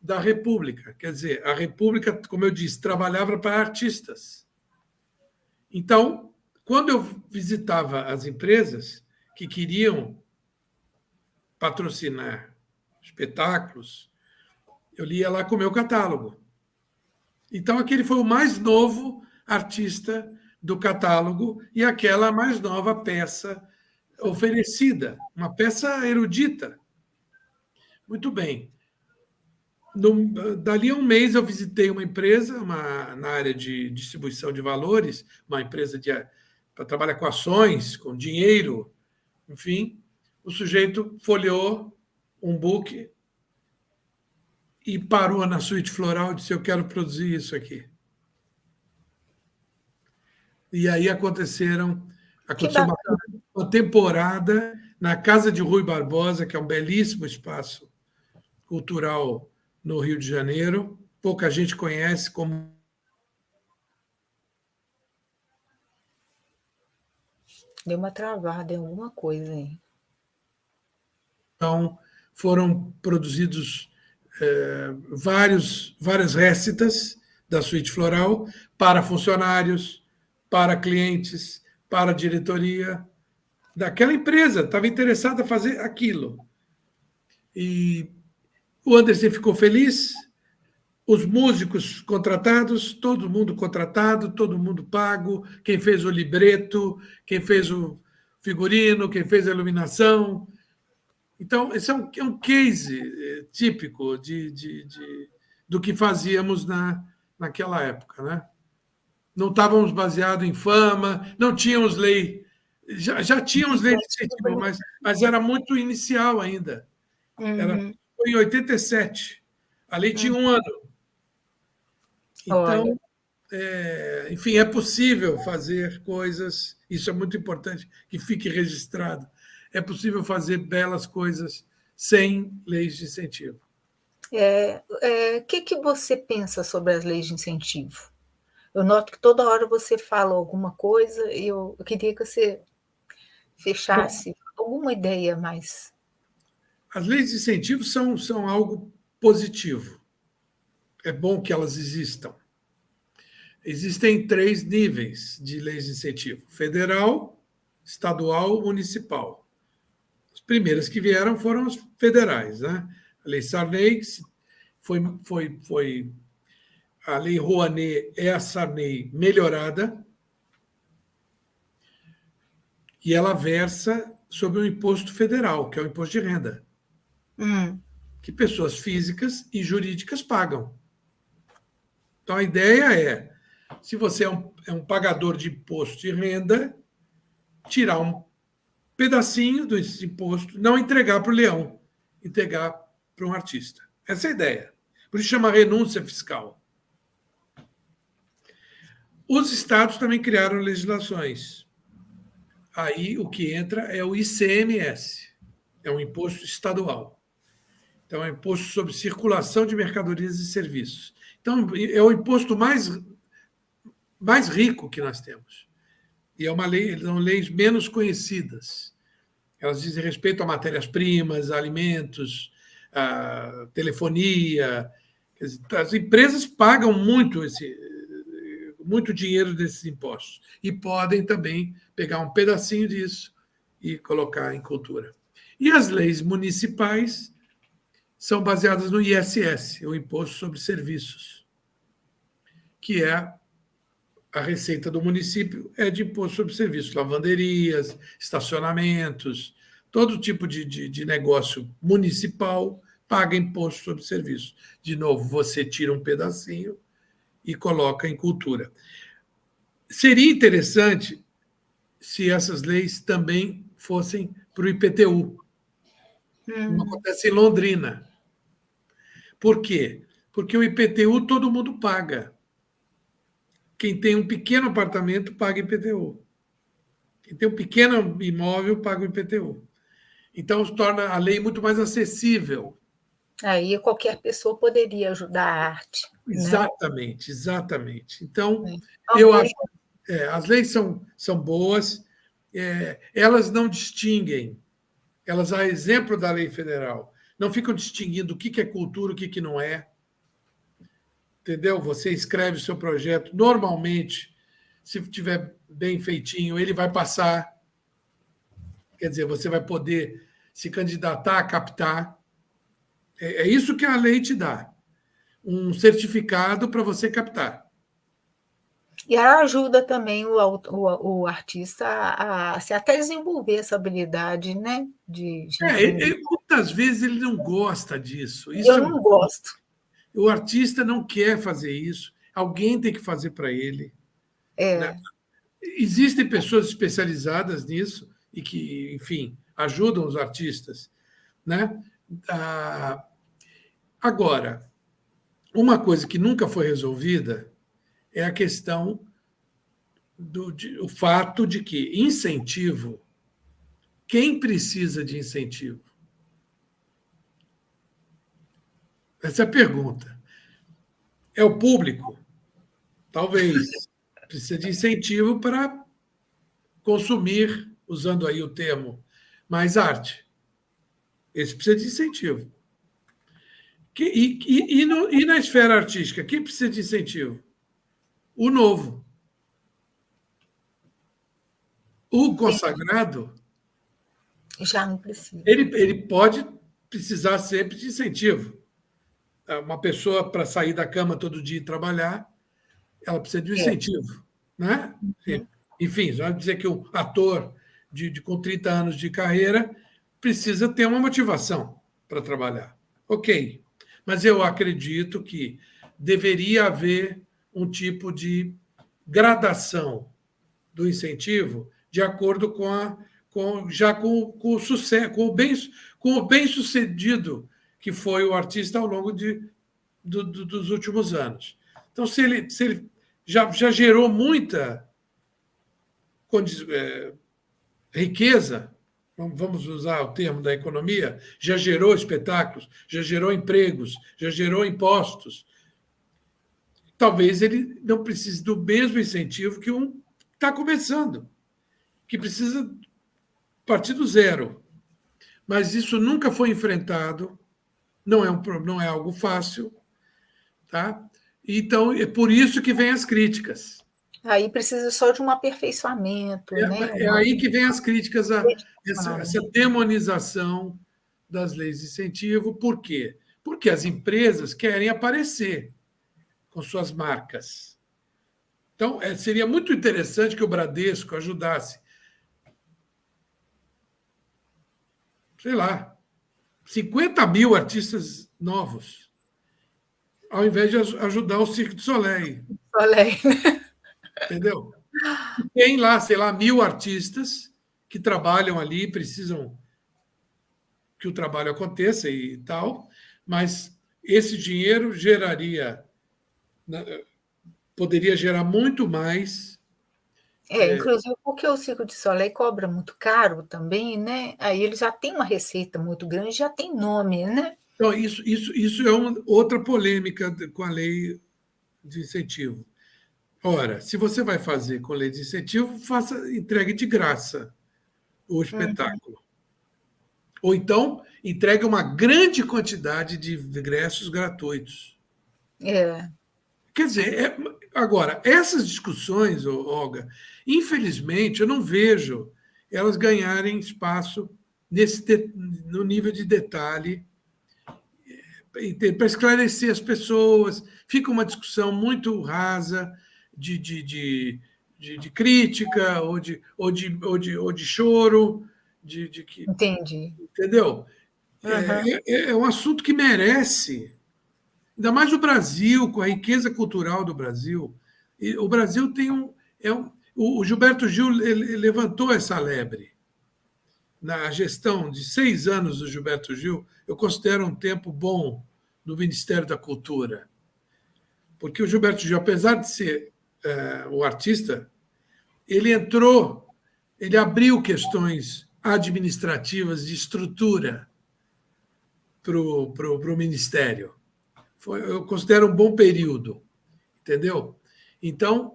da República. Quer dizer, a República, como eu disse, trabalhava para artistas. Então, quando eu visitava as empresas que queriam patrocinar espetáculos, eu lia lá com o meu catálogo. Então, aquele foi o mais novo artista do catálogo e aquela mais nova peça oferecida, uma peça erudita. Muito bem. Dali a um mês, eu visitei uma empresa na área de distribuição de valores, uma empresa para trabalhar com ações, com dinheiro, enfim. O sujeito folheou um book e parou na suíte floral e disse: eu quero produzir isso aqui. E aí aconteceu uma temporada na Casa de Rui Barbosa, que é um belíssimo espaço cultural no Rio de Janeiro. Pouca gente conhece como. Deu uma travada em alguma coisa aí. Então, foram produzidos várias récitas da suíte floral para funcionários, para clientes, para a diretoria daquela empresa. Estava interessada em fazer aquilo. E o Anderson ficou feliz, os músicos contratados, todo mundo contratado, todo mundo pago, quem fez o libreto, quem fez o figurino, quem fez a iluminação. Então, esse é um case típico do que fazíamos naquela época. Né? Não estávamos baseados em fama, não tínhamos lei. Já tínhamos lei de incentivo, mas era muito inicial ainda. Foi em 87. A lei tinha 1 ano. Então, enfim, é possível fazer coisas, isso é muito importante que fique registrado. É possível fazer belas coisas sem leis de incentivo. O que você pensa sobre as leis de incentivo? Eu noto que toda hora você fala alguma coisa e eu queria que você fechasse alguma ideia mais. As leis de incentivo são algo positivo. É bom que elas existam. Existem 3 níveis de leis de incentivo: federal, estadual, municipal. As primeiras que vieram foram as federais. Né? A Lei Sarney foi a Lei Rouanet é a Sarney melhorada e ela versa sobre um imposto federal, que é o imposto de renda, que pessoas físicas e jurídicas pagam. Então, a ideia é, se você é um pagador de imposto de renda, tirar um pedacinho desse imposto, não entregar para o leão, entregar para um artista. Essa é a ideia. Por isso chama renúncia fiscal. Os estados também criaram legislações. Aí o que entra é o ICMS, é um imposto estadual. Então, é um imposto sobre circulação de mercadorias e serviços. Então, é o imposto mais rico que nós temos. E são leis menos conhecidas. Elas dizem respeito a matérias-primas, a alimentos, a telefonia. As empresas pagam muito muito dinheiro desses impostos. E podem também pegar um pedacinho disso e colocar em cultura. E as leis municipais são baseadas no ISS, o Imposto sobre Serviços, que é a receita do município é de imposto sobre serviços, lavanderias, estacionamentos, todo tipo de negócio municipal paga imposto sobre serviços. De novo, você tira um pedacinho e coloca em cultura. Seria interessante se essas leis também fossem para o IPTU, como acontece em Londrina. Por quê? Porque o IPTU todo mundo paga. Quem tem um pequeno apartamento paga IPTU. Quem tem um pequeno imóvel paga o IPTU. Então, isso torna a lei muito mais acessível. Aí qualquer pessoa poderia ajudar a arte. Exatamente, né? Exatamente. Então, É. Eu acho que as leis são boas, elas não distinguem, elas, a exemplo da lei federal, não ficam distinguindo o que é cultura, o que não é. Entendeu? Você escreve o seu projeto, normalmente, se tiver bem feitinho, ele vai passar. Quer dizer, você vai poder se candidatar a captar. É isso que a lei te dá, um certificado para você captar. E ela ajuda também o artista a se até desenvolver essa habilidade, né? Muitas vezes ele não gosta disso. Eu não gosto. O artista não quer fazer isso, alguém tem que fazer para ele. Né? Existem pessoas especializadas nisso e que, enfim, ajudam os artistas. Né? Agora, uma coisa que nunca foi resolvida é a questão o fato de que incentivo, quem precisa de incentivo? Essa é a pergunta. É o público? Talvez. Precisa de incentivo para consumir, usando aí o termo, mais arte. Esse precisa de incentivo. E na esfera artística, quem precisa de incentivo? O novo. O consagrado já não precisa. Ele pode precisar sempre de incentivo. Uma pessoa, para sair da cama todo dia e trabalhar, ela precisa de um incentivo. Né? Enfim, vai dizer que o ator com 30 anos de carreira precisa ter uma motivação para trabalhar. Ok. Mas eu acredito que deveria haver um tipo de gradação do incentivo de acordo com o sucesso, com o bem-sucedido que foi o artista ao longo dos últimos anos. Então, se ele já gerou muita riqueza, vamos usar o termo da economia, já gerou espetáculos, já gerou empregos, já gerou impostos, talvez ele não precise do mesmo incentivo que um está começando, que precisa partir do zero. Mas isso nunca foi enfrentado, não é algo fácil, tá? Então, é por isso que vem as críticas. Aí precisa só de um aperfeiçoamento. É aí que vem as críticas a essa demonização das leis de incentivo. Por quê? Porque as empresas querem aparecer com suas marcas. Então, seria muito interessante que o Bradesco ajudasse, sei lá, 50 mil artistas novos, ao invés de ajudar o Cirque du Soleil. Entendeu? Tem lá, sei lá, 1.000 artistas que trabalham ali, precisam que o trabalho aconteça e tal, mas esse dinheiro poderia gerar muito mais. Inclusive porque o Circo de Soleil cobra muito caro também, né? Aí ele já tem uma receita muito grande, já tem nome, né? Então, isso é outra polêmica com a lei de incentivo. Ora, se você vai fazer com lei de incentivo, entregue de graça o espetáculo. Ou então, entregue uma grande quantidade de ingressos gratuitos. Quer dizer, agora, essas discussões, Olga, infelizmente, eu não vejo elas ganharem espaço no nível de detalhe para esclarecer as pessoas. Fica uma discussão muito rasa de crítica ou de choro, que, Entendi. entendeu? Aham. É um assunto que merece, ainda mais o Brasil, com a riqueza cultural do Brasil. E o Brasil tem o Gilberto Gil ele levantou essa lebre. Na gestão de 6 anos do Gilberto Gil, eu considero um tempo bom no Ministério da Cultura. Porque o Gilberto Gil, apesar de ser o artista, ele abriu questões administrativas de estrutura para o Ministério. Eu considero um bom período, entendeu? Então,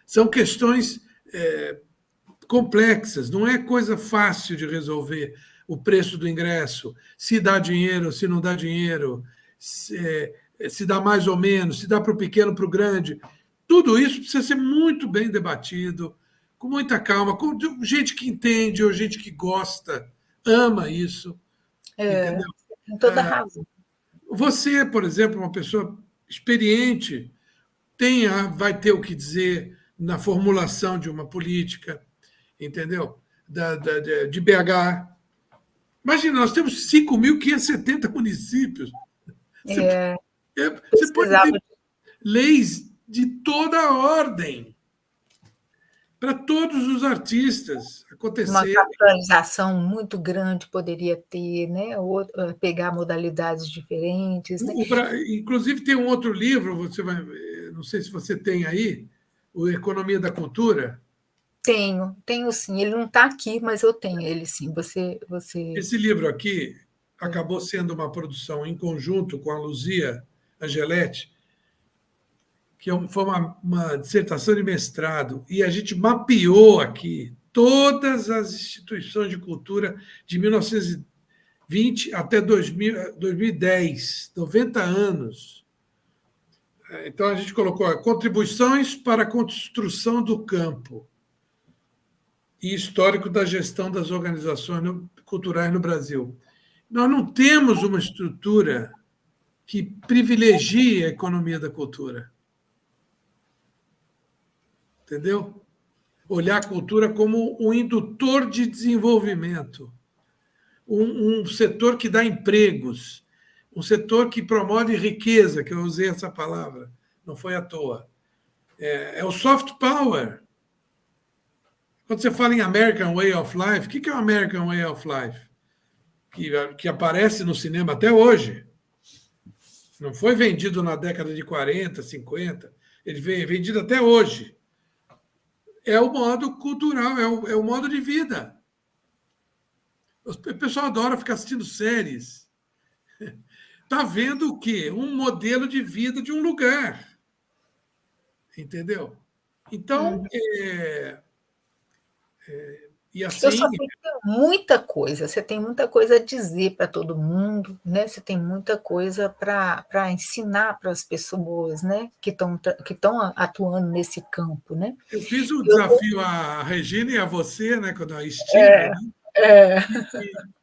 são questões complexas, não é coisa fácil de resolver o preço do ingresso, se dá dinheiro, se não dá dinheiro, se dá mais ou menos, se dá para o pequeno, para o grande. Tudo isso precisa ser muito bem debatido, com muita calma, com gente que entende ou gente que gosta, ama isso, entendeu? Tem toda razão. Você, por exemplo, uma pessoa experiente, vai ter o que dizer na formulação de uma política, entendeu? De BH. Imagina, nós temos 5.570 municípios. Você, É, você pode precisava ter leis de toda a ordem para todos os artistas de uma acontecer. capitalização muito grande, poderia ter, né, ou pegar modalidades diferentes, né. Inclusive, tem um outro livro, não sei se você tem aí, o Economia da Cultura. Tenho sim, ele não está aqui, mas eu tenho ele sim, você Esse livro aqui acabou sendo uma produção em conjunto com a Luzia Angeletti, que foi uma dissertação de mestrado, e a gente mapeou aqui todas as instituições de cultura de 1920 até 2010, 90 anos. Então, a gente colocou contribuições para a construção do campo e histórico da gestão das organizações culturais no Brasil. Nós não temos uma estrutura que privilegie a economia da cultura. Entendeu? Olhar a cultura como um indutor de desenvolvimento, um setor que dá empregos, um setor que promove riqueza, que eu usei essa palavra, não foi à toa. É o soft power. Quando você fala em American Way of Life, o que é o American Way of Life? Que aparece no cinema até hoje. Não foi vendido na década de 40, 50, ele vem vendido até hoje. É o modo cultural, é o modo de vida. O pessoal adora ficar assistindo séries. Está vendo o quê? Um modelo de vida de um lugar. Entendeu? Então, e eu assim. só sei que tem muita coisa, você tem muita coisa a dizer para todo mundo, né, você tem muita coisa para ensinar para as pessoas, né, que estão atuando nesse campo, né. Eu fiz o Eu desafio à Regina e a você, né, quando eu estive, né, é,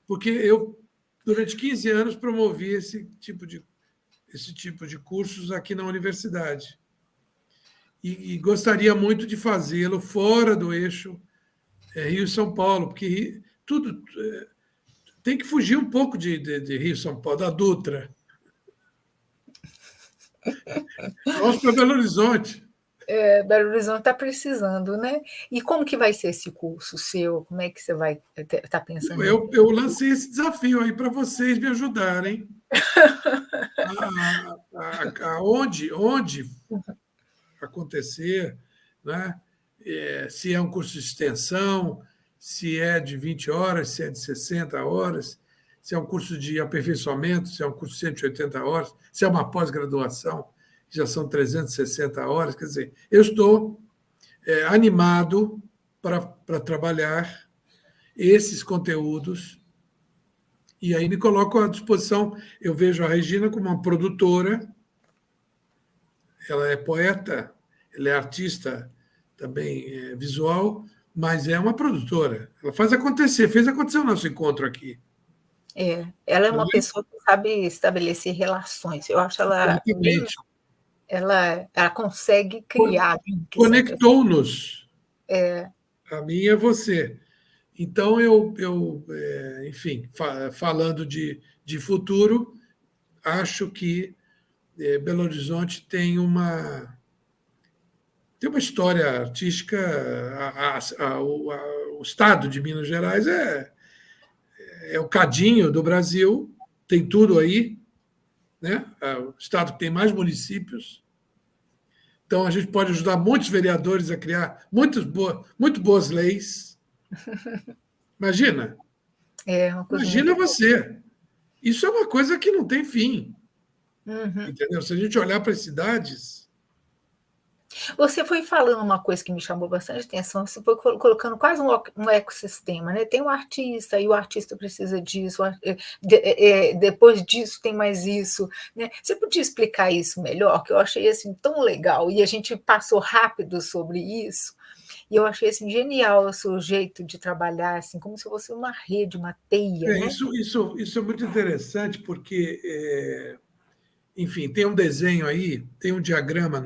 porque eu, durante 15 anos, promovi esse tipo de cursos aqui na universidade. E gostaria muito de fazê-lo fora do eixo Rio e São Paulo, porque tudo tem que fugir um pouco de Rio e São Paulo, da Dutra. Vamos para Belo Horizonte. Belo Horizonte está precisando, né. E como que vai ser esse curso seu? Como é que você vai tá pensando em Eu lancei esse desafio aí para vocês me ajudarem. Onde acontecer, né? Se é um curso de extensão, se é de 20 horas, se é de 60 horas, se é um curso de aperfeiçoamento, se é um curso de 180 horas, se é uma pós-graduação, já são 360 horas. Quer dizer, eu estou animado para trabalhar esses conteúdos e aí me coloco à disposição. Eu vejo a Regina como uma produtora ela é poeta, ela é artista também visual, mas é uma produtora. Ela faz acontecer, fez acontecer o nosso encontro aqui. Ela é Não uma é? pessoa que sabe estabelecer relações. Eu acho ela bem, Exatamente. ela consegue criar links entre as Conectou-nos, a mim e a você. Então, enfim, falando de futuro, acho que Belo Horizonte tem uma história artística. O estado de Minas Gerais é o cadinho do Brasil, tem tudo aí, né? É o estado que tem mais municípios. Então, a gente pode ajudar muitos vereadores a criar muito boas leis. Imagina, é uma coisa imagina muito boa. você. Isso é uma coisa que não tem fim, Uhum. entendeu? Se a gente olhar para as cidades. Você foi falando uma coisa que me chamou bastante atenção, você foi colocando quase um ecossistema, né? Tem um artista, e o artista precisa disso, depois disso tem mais isso, né? Você podia explicar isso melhor, que eu achei assim tão legal, e a gente passou rápido sobre isso, e eu achei assim genial o seu jeito de trabalhar, assim, como se fosse uma rede, uma teia, né? Isso é muito interessante, porque, enfim, tem um desenho aí, tem um diagrama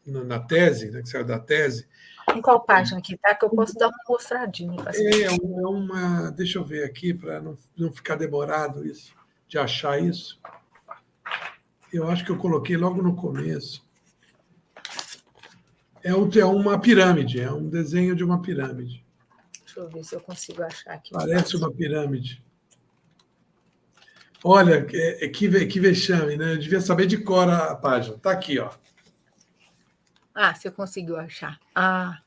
na tese, né, que saiu da tese. Em qual página que tá? Que eu posso dar uma mostradinha para as pessoas. Deixa eu ver aqui, para não ficar demorado isso, de achar isso. Eu acho que eu coloquei logo no começo. É uma pirâmide, é um desenho de uma pirâmide. Deixa eu ver se eu consigo achar aqui Parece fácil. uma pirâmide. Olha, que vexame, né? Eu devia saber de cor a página. Está aqui, ó. Ah, você conseguiu achar. Ah,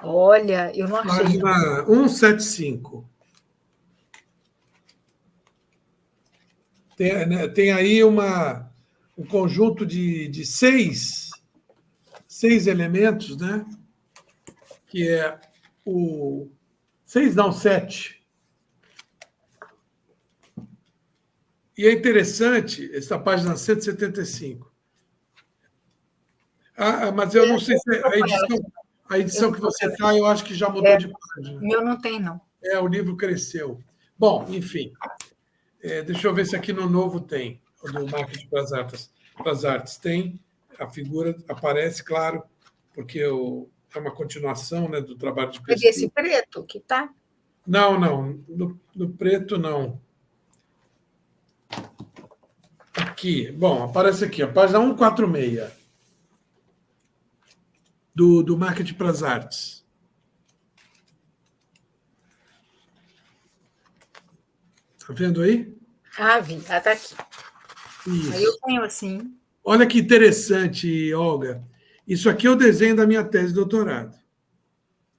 olha, eu não achei, não. Página 175. Tem aí um conjunto de seis elementos, né? Que é o. Seis, não, sete. E é interessante, essa página 175. Mas eu não sei se a edição que você está, eu acho que já mudou de página. Meu não tem, não. O livro cresceu. Bom, enfim. Deixa eu ver se aqui no novo tem, do Marketing para as Artes. Tem, a figura aparece, claro, porque é uma continuação, né, do trabalho de É desse pesquisa. preto que tá? Não, no preto não. Aqui, bom, aparece aqui, a página 146 do Marketing para as Artes. Está vendo aí? Ah, vi. Ah, tá aqui. Isso. Aí eu tenho assim. Olha que interessante, Olga. Isso aqui é o desenho da minha tese de doutorado.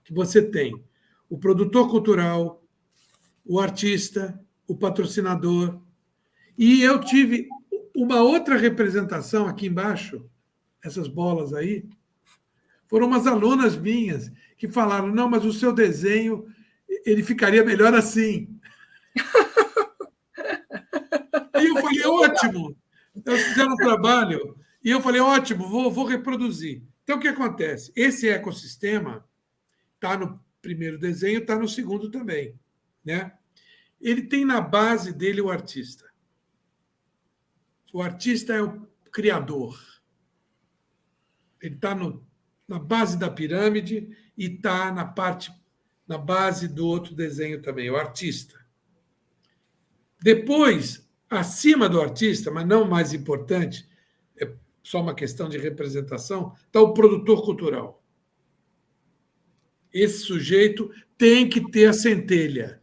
Que você tem o produtor cultural, o artista, o patrocinador. E eu tive uma outra representação aqui embaixo, essas bolas aí, foram umas alunas minhas que falaram: não, mas o seu desenho ele ficaria melhor assim. Aí eu falei: ótimo. Elas fizeram um trabalho e eu falei: ótimo, vou reproduzir. Então, o que acontece? Esse ecossistema está no primeiro desenho, está no segundo também, né? Ele tem na base dele o artista. O artista é o criador. Ele está na base da pirâmide e está na base do outro desenho também, o artista. Depois, acima do artista, mas não mais importante, é só uma questão de representação, está o produtor cultural. Esse sujeito tem que ter a centelha.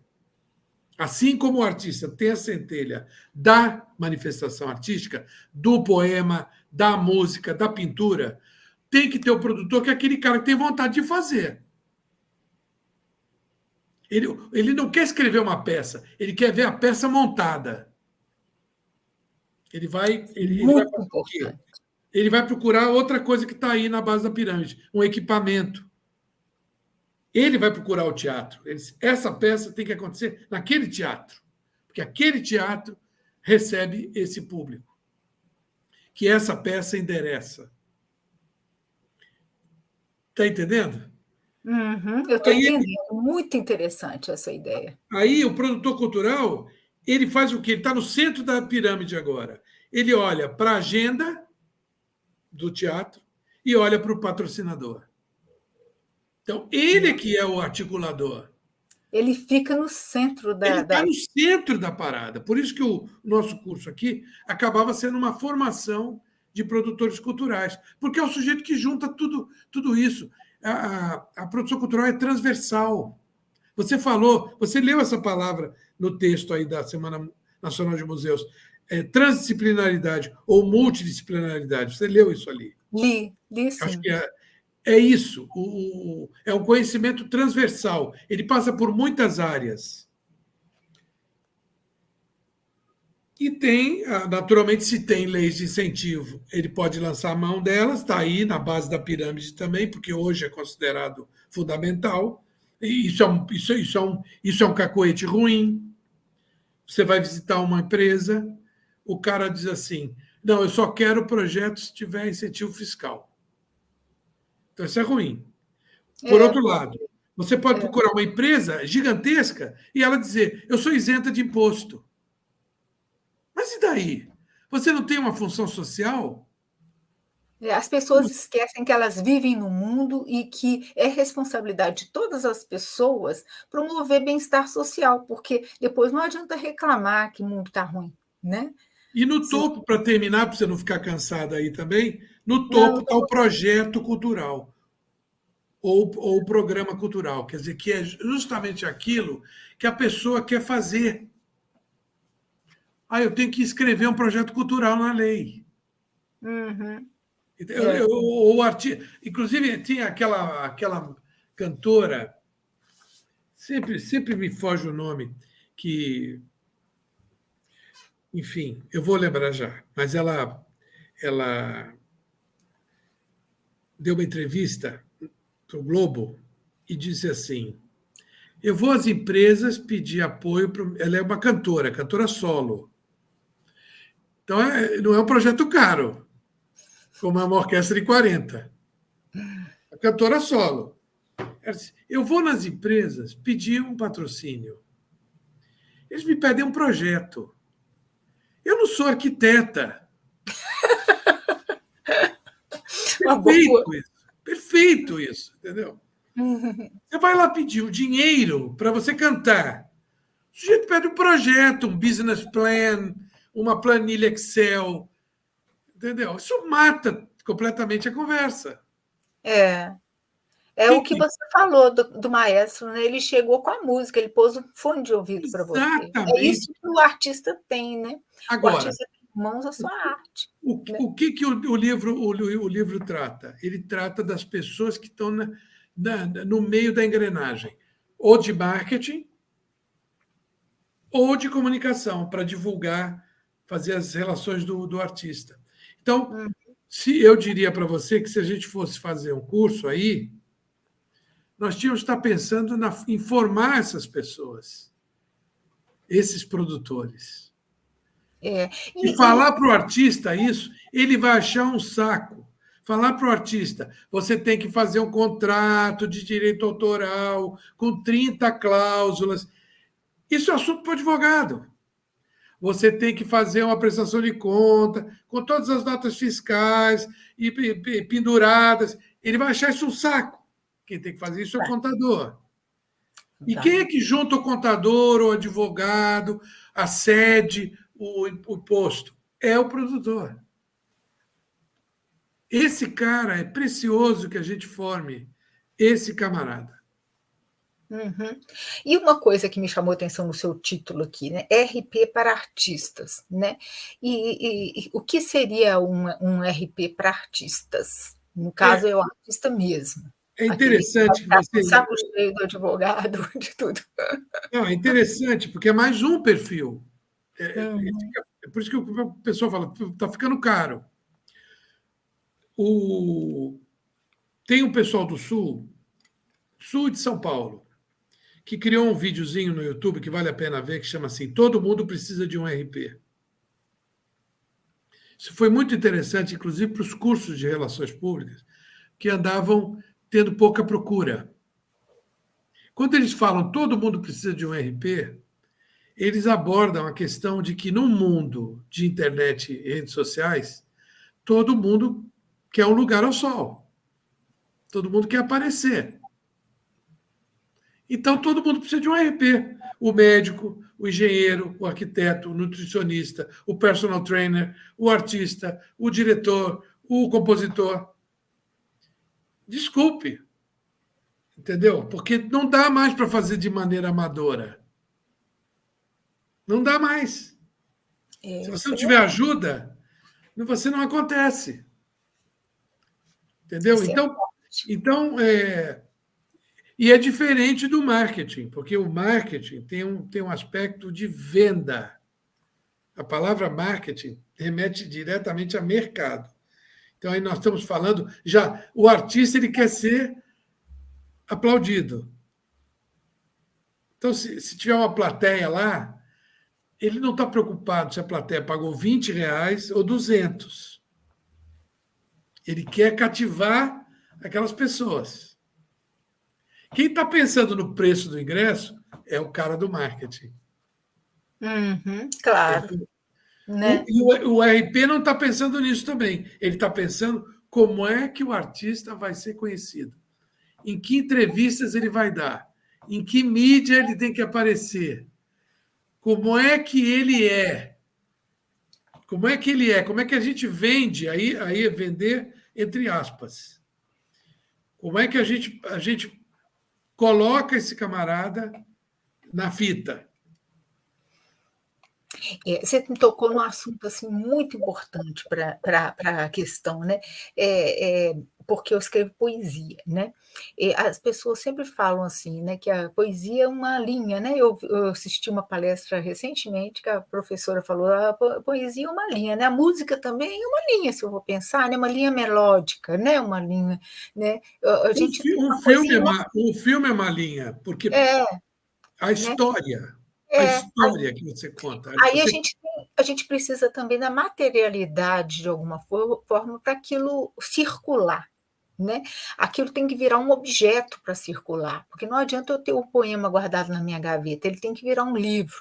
Assim como o artista tem a centelha da manifestação artística, do poema, da música, da pintura, tem que ter o produtor, que é aquele cara que tem vontade de fazer. Ele não quer escrever uma peça, ele quer ver a peça montada. Ele vai Muito fazer o quê? importante. Ele vai procurar outra coisa que está aí na base da pirâmide, um equipamento. Ele vai procurar o teatro. Essa peça tem que acontecer naquele teatro, porque aquele teatro recebe esse público, que essa peça endereça. Está entendendo? Eu estou Aí, entendendo. Muito interessante essa ideia. aí o produtor cultural, ele faz o quê? Ele está no centro da pirâmide agora. Ele olha para a agenda do teatro e olha para o patrocinador. Então, ele que é o articulador. Ele fica no centro Ele da, está da... no centro da parada. Por isso que o nosso curso aqui acabava sendo uma formação de produtores culturais, porque é o sujeito que junta tudo isso. A produção cultural é transversal. Você falou, você leu essa palavra no texto aí da Semana Nacional de Museus, transdisciplinaridade ou multidisciplinaridade. Você leu isso ali. Li Acho sim. que é isso. É um conhecimento transversal. Ele passa por muitas áreas. E tem, naturalmente, se tem leis de incentivo, ele pode lançar a mão delas, está aí na base da pirâmide também, porque hoje é considerado fundamental. E isso é um cacoete ruim. Você vai visitar uma empresa, o cara diz assim: não, eu só quero projeto se tiver incentivo fiscal. Então, isso é ruim. Por outro lado, você pode procurar uma empresa gigantesca e ela dizer: eu sou isenta de imposto. Mas e daí? Você não tem uma função social? As pessoas esquecem que elas vivem no mundo e que é responsabilidade de todas as pessoas promover bem-estar social, porque depois não adianta reclamar que o mundo está ruim, né? E no Se, topo, para terminar, para você não ficar cansado aí também, no não, topo está o projeto cultural ou o programa cultural, quer dizer, que é justamente aquilo que a pessoa quer fazer. Ah, eu tenho que escrever um projeto cultural na lei. uhum, Eu, inclusive, tinha aquela cantora, sempre me foge o nome, que, enfim, eu vou lembrar já, mas ela deu uma entrevista para o Globo e disse assim: eu vou às empresas pedir apoio. Ela é uma cantora solo. Então, não é um projeto caro, como é uma orquestra de 40. A cantora solo. Ela disse: eu vou nas empresas pedir um patrocínio. Eles me pedem um projeto. Eu não sou arquiteta. uma boa. Perfeito isso, entendeu? Você vai lá pedir o dinheiro para você cantar. O sujeito pede um projeto, um business plan, uma planilha Excel, entendeu? Isso mata completamente a conversa. É, é o que Que- você falou do maestro, né? Ele chegou com a música, ele pôs um fone de ouvido para você. É Exatamente. isso que o artista tem, né? O Agora, artista tem em mãos a sua arte, né? o que o livro trata? Ele trata das pessoas que estão no meio da engrenagem, ou de marketing, ou de comunicação, para divulgar, fazer as relações do artista. Então, Hum, se eu diria para você que se a gente fosse fazer um curso aí, nós tínhamos que estar pensando em formar essas pessoas, esses produtores. é. E E, falar para o artista isso, ele vai achar um saco. Falar para o artista, você tem que fazer um contrato de direito autoral com 30 cláusulas. Isso é assunto para o advogado. Você tem que fazer uma prestação de conta com todas as notas fiscais e penduradas. Ele vai achar isso um saco. Quem tem que fazer isso é o contador. E quem é vai. que junta o contador, o advogado, a sede, o imposto? É o produtor. Esse cara é precioso que a gente forme esse camarada. Uhum. E uma coisa que me chamou a atenção no seu título aqui, né? RP para artistas, né? E o que seria um RP para artistas? No É, caso, é o artista mesmo, é aquele que vai interessante que ficar com você. o saco cheio do advogado, de tudo. Não, é interessante, porque é mais um perfil. Uhum. É por isso que o pessoal fala, está ficando caro. O, tem um pessoal do sul de São Paulo, que criou um videozinho no YouTube que vale a pena ver, que chama assim: Todo mundo precisa de um RP. Isso foi muito interessante, inclusive para os cursos de relações públicas, que andavam tendo pouca procura. Quando eles falam todo mundo precisa de um RP, eles abordam a questão de que no mundo de internet e redes sociais, todo mundo quer um lugar ao sol. Todo mundo quer aparecer. Então, todo mundo precisa de um RP. O médico, o engenheiro, o arquiteto, o nutricionista, o personal trainer, o artista, o diretor, o compositor. Desculpe, entendeu? Porque não dá mais para fazer de maneira amadora. Não dá mais. Se você não tiver ajuda, você não acontece. Entendeu? Então e é diferente do marketing, porque o marketing tem um aspecto de venda. A palavra marketing remete diretamente a mercado. Então, aí nós estamos falando, já o artista ele quer ser aplaudido. Então, se tiver uma plateia lá, ele não está preocupado se a plateia pagou R$ 20 ou 200. Ele quer cativar aquelas pessoas. Quem está pensando no preço do ingresso é o cara do marketing. Claro. Né? O RP não está pensando nisso também. Ele está pensando como é que o artista vai ser conhecido. Em que entrevistas ele vai dar. Em que mídia ele tem que aparecer. Como é que ele é. Como é que ele é. Como é que a gente vende. Aí é vender entre aspas. Como é que a gente coloca esse camarada na fita. Você tocou num assunto assim, muito importante para a questão, né? Porque eu escrevo poesia, né? As pessoas sempre falam assim, né? Que a poesia é uma linha, né? Eu assisti uma palestra recentemente que a professora falou: a poesia é uma linha, né? A música também é uma linha, se eu vou pensar, né? Uma linha melódica, né? Uma linha, né? A gente tem uma poesia... Um filme é uma linha, porque a história... Né? A história que você conta. Aí a gente precisa também da materialidade, de alguma forma, para aquilo circular. Né? Aquilo tem que virar um objeto para circular, porque não adianta eu ter o poema guardado na minha gaveta, ele tem que virar um livro.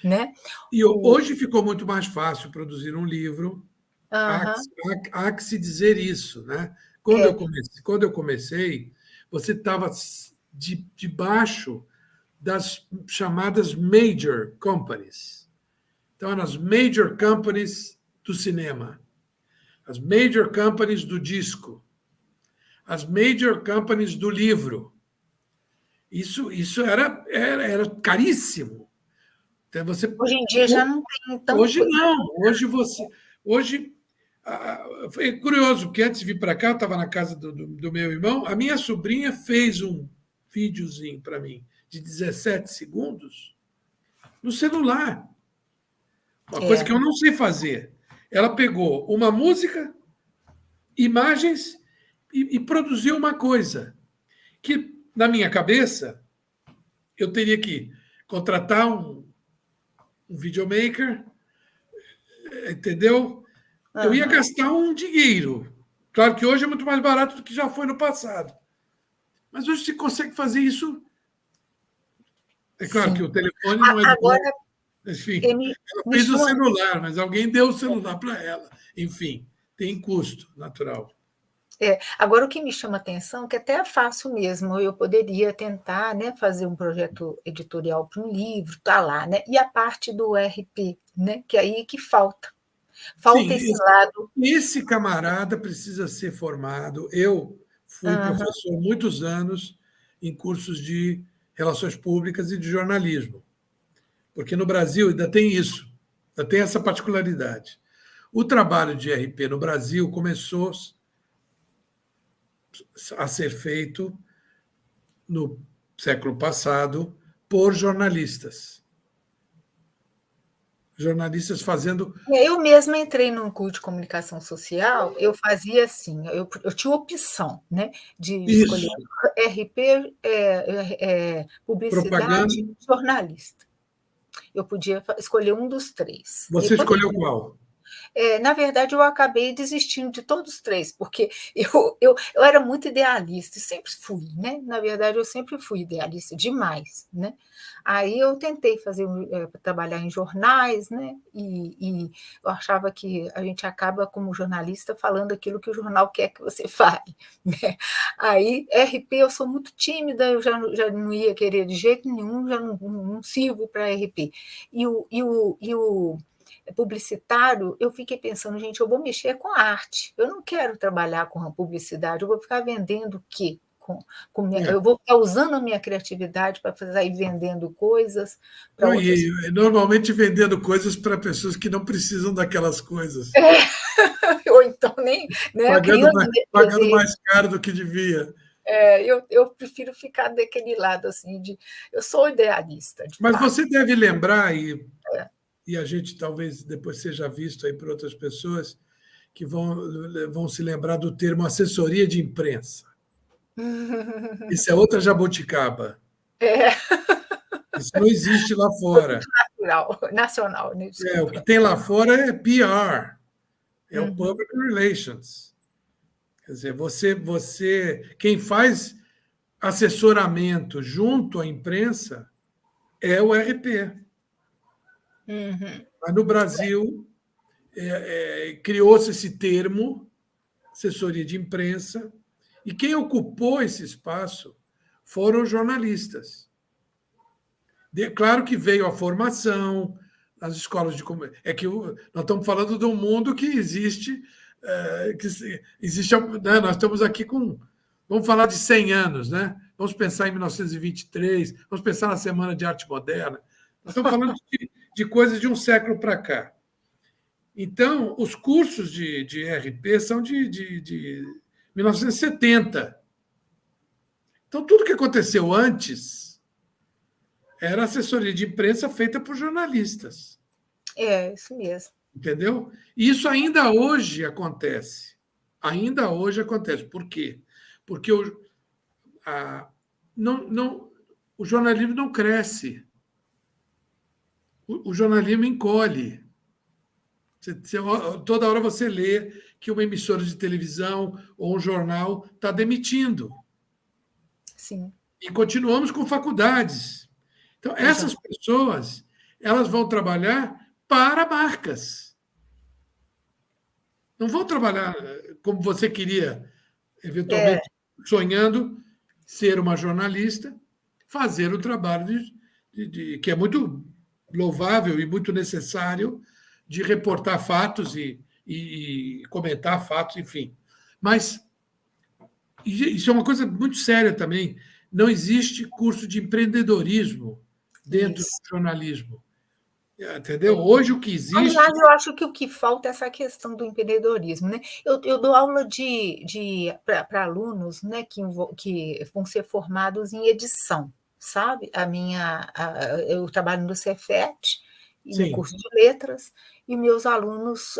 Né? E hoje ficou muito mais fácil produzir um livro, há que se dizer isso. Né? Quando eu comecei, você estava debaixo das chamadas major companies. Então, eram as major companies do cinema, as major companies do disco, as major companies do livro. Isso era caríssimo. Então, hoje em dia já não tem tanto. Hoje não. Hoje foi curioso, porque antes de vir para cá, eu estava na casa do meu irmão, a minha sobrinha fez um videozinho para mim, de 17 segundos, no celular. Uma coisa que eu não sei fazer. Ela pegou uma música, imagens e produziu uma coisa que, na minha cabeça, eu teria que contratar um videomaker, entendeu? Eu ia gastar um dinheiro. Claro que hoje é muito mais barato do que já foi no passado. Mas hoje se consegue fazer isso. É claro que o telefone não é... Agora, enfim, ela fez o celular, mas alguém deu o celular para ela. Enfim, tem custo natural. Agora, o que me chama a atenção é que até é fácil mesmo, eu poderia tentar, né, fazer um projeto editorial para um livro, tá lá, né? E a parte do RP, né, que é aí que falta. Falta esse lado. Esse camarada precisa ser formado. Eu fui professor muitos anos em cursos de relações públicas e de jornalismo, porque no Brasil ainda tem isso, ainda tem essa particularidade. O trabalho de RP no Brasil começou a ser feito no século passado por jornalistas. Jornalistas fazendo... Eu mesma entrei num curso de comunicação social, eu fazia assim, eu tinha opção, né, de escolher RP, publicidade, propaganda, jornalista. Eu podia escolher um dos três. Você escolheu qual? Na verdade, eu acabei desistindo de todos os três, porque eu era muito idealista, sempre fui, né? Na verdade, eu sempre fui idealista demais, né? Aí eu tentei trabalhar em jornais, né? E eu achava que a gente acaba, como jornalista, falando aquilo que o jornal quer que você fale, né? Aí, RP, eu sou muito tímida, eu já não ia querer de jeito nenhum, já não sirvo para RP. E o publicitário, eu fiquei pensando, gente, eu vou mexer com arte, eu não quero trabalhar com a publicidade, eu vou ficar vendendo o quê? Eu vou ficar usando a minha criatividade para sair vendendo coisas para Não, outras. e normalmente vendendo coisas para pessoas que não precisam daquelas coisas, Ou então nem, né, criando pagando desejo. mais caro do que devia. Eu prefiro ficar daquele lado assim de eu sou idealista, de Mas fato. você deve lembrar, É. e a gente talvez depois seja visto aí por outras pessoas, que vão se lembrar do termo assessoria de imprensa. Isso é outra jabuticaba. É, Isso não existe lá fora. nacional, né? O que Desculpa. tem lá fora é PR, é o Uhum. Public Relations. Quer dizer, quem faz assessoramento junto à imprensa é o RP. Uhum. Mas no Brasil, criou-se esse termo, assessoria de imprensa, e quem ocupou esse espaço foram os jornalistas. Claro que veio a formação, as escolas de comunicação. Nós estamos falando de um mundo que existe, né? Nós estamos aqui com. Vamos falar de 100 anos, né? Vamos pensar em 1923, vamos pensar na Semana de Arte Moderna. Nós estamos falando de coisas de um século para cá. Então, os cursos de RP são de 1970. Então, tudo que aconteceu antes era assessoria de imprensa feita por jornalistas. Isso mesmo. Entendeu? E isso ainda hoje acontece. Ainda hoje acontece. Por quê? Porque o jornalismo não cresce. O jornalismo encolhe. Toda hora você lê que uma emissora de televisão ou um jornal está demitindo. Sim. E continuamos com faculdades. Então, essas pessoas elas vão trabalhar para marcas. Não vão trabalhar como você queria, eventualmente sonhando ser uma jornalista, fazer o trabalho que é muito louvável e muito necessário de reportar fatos e comentar fatos, enfim. Mas isso é uma coisa muito séria também. Não existe curso de empreendedorismo dentro Isso. do jornalismo. Entendeu? Hoje o que existe. Aliás, eu acho que o que falta é essa questão do empreendedorismo, né? Eu dou aula para alunos, né, que vão ser formados em edição, sabe? Eu trabalho no Cefet e no Sim, curso de letras, e meus alunos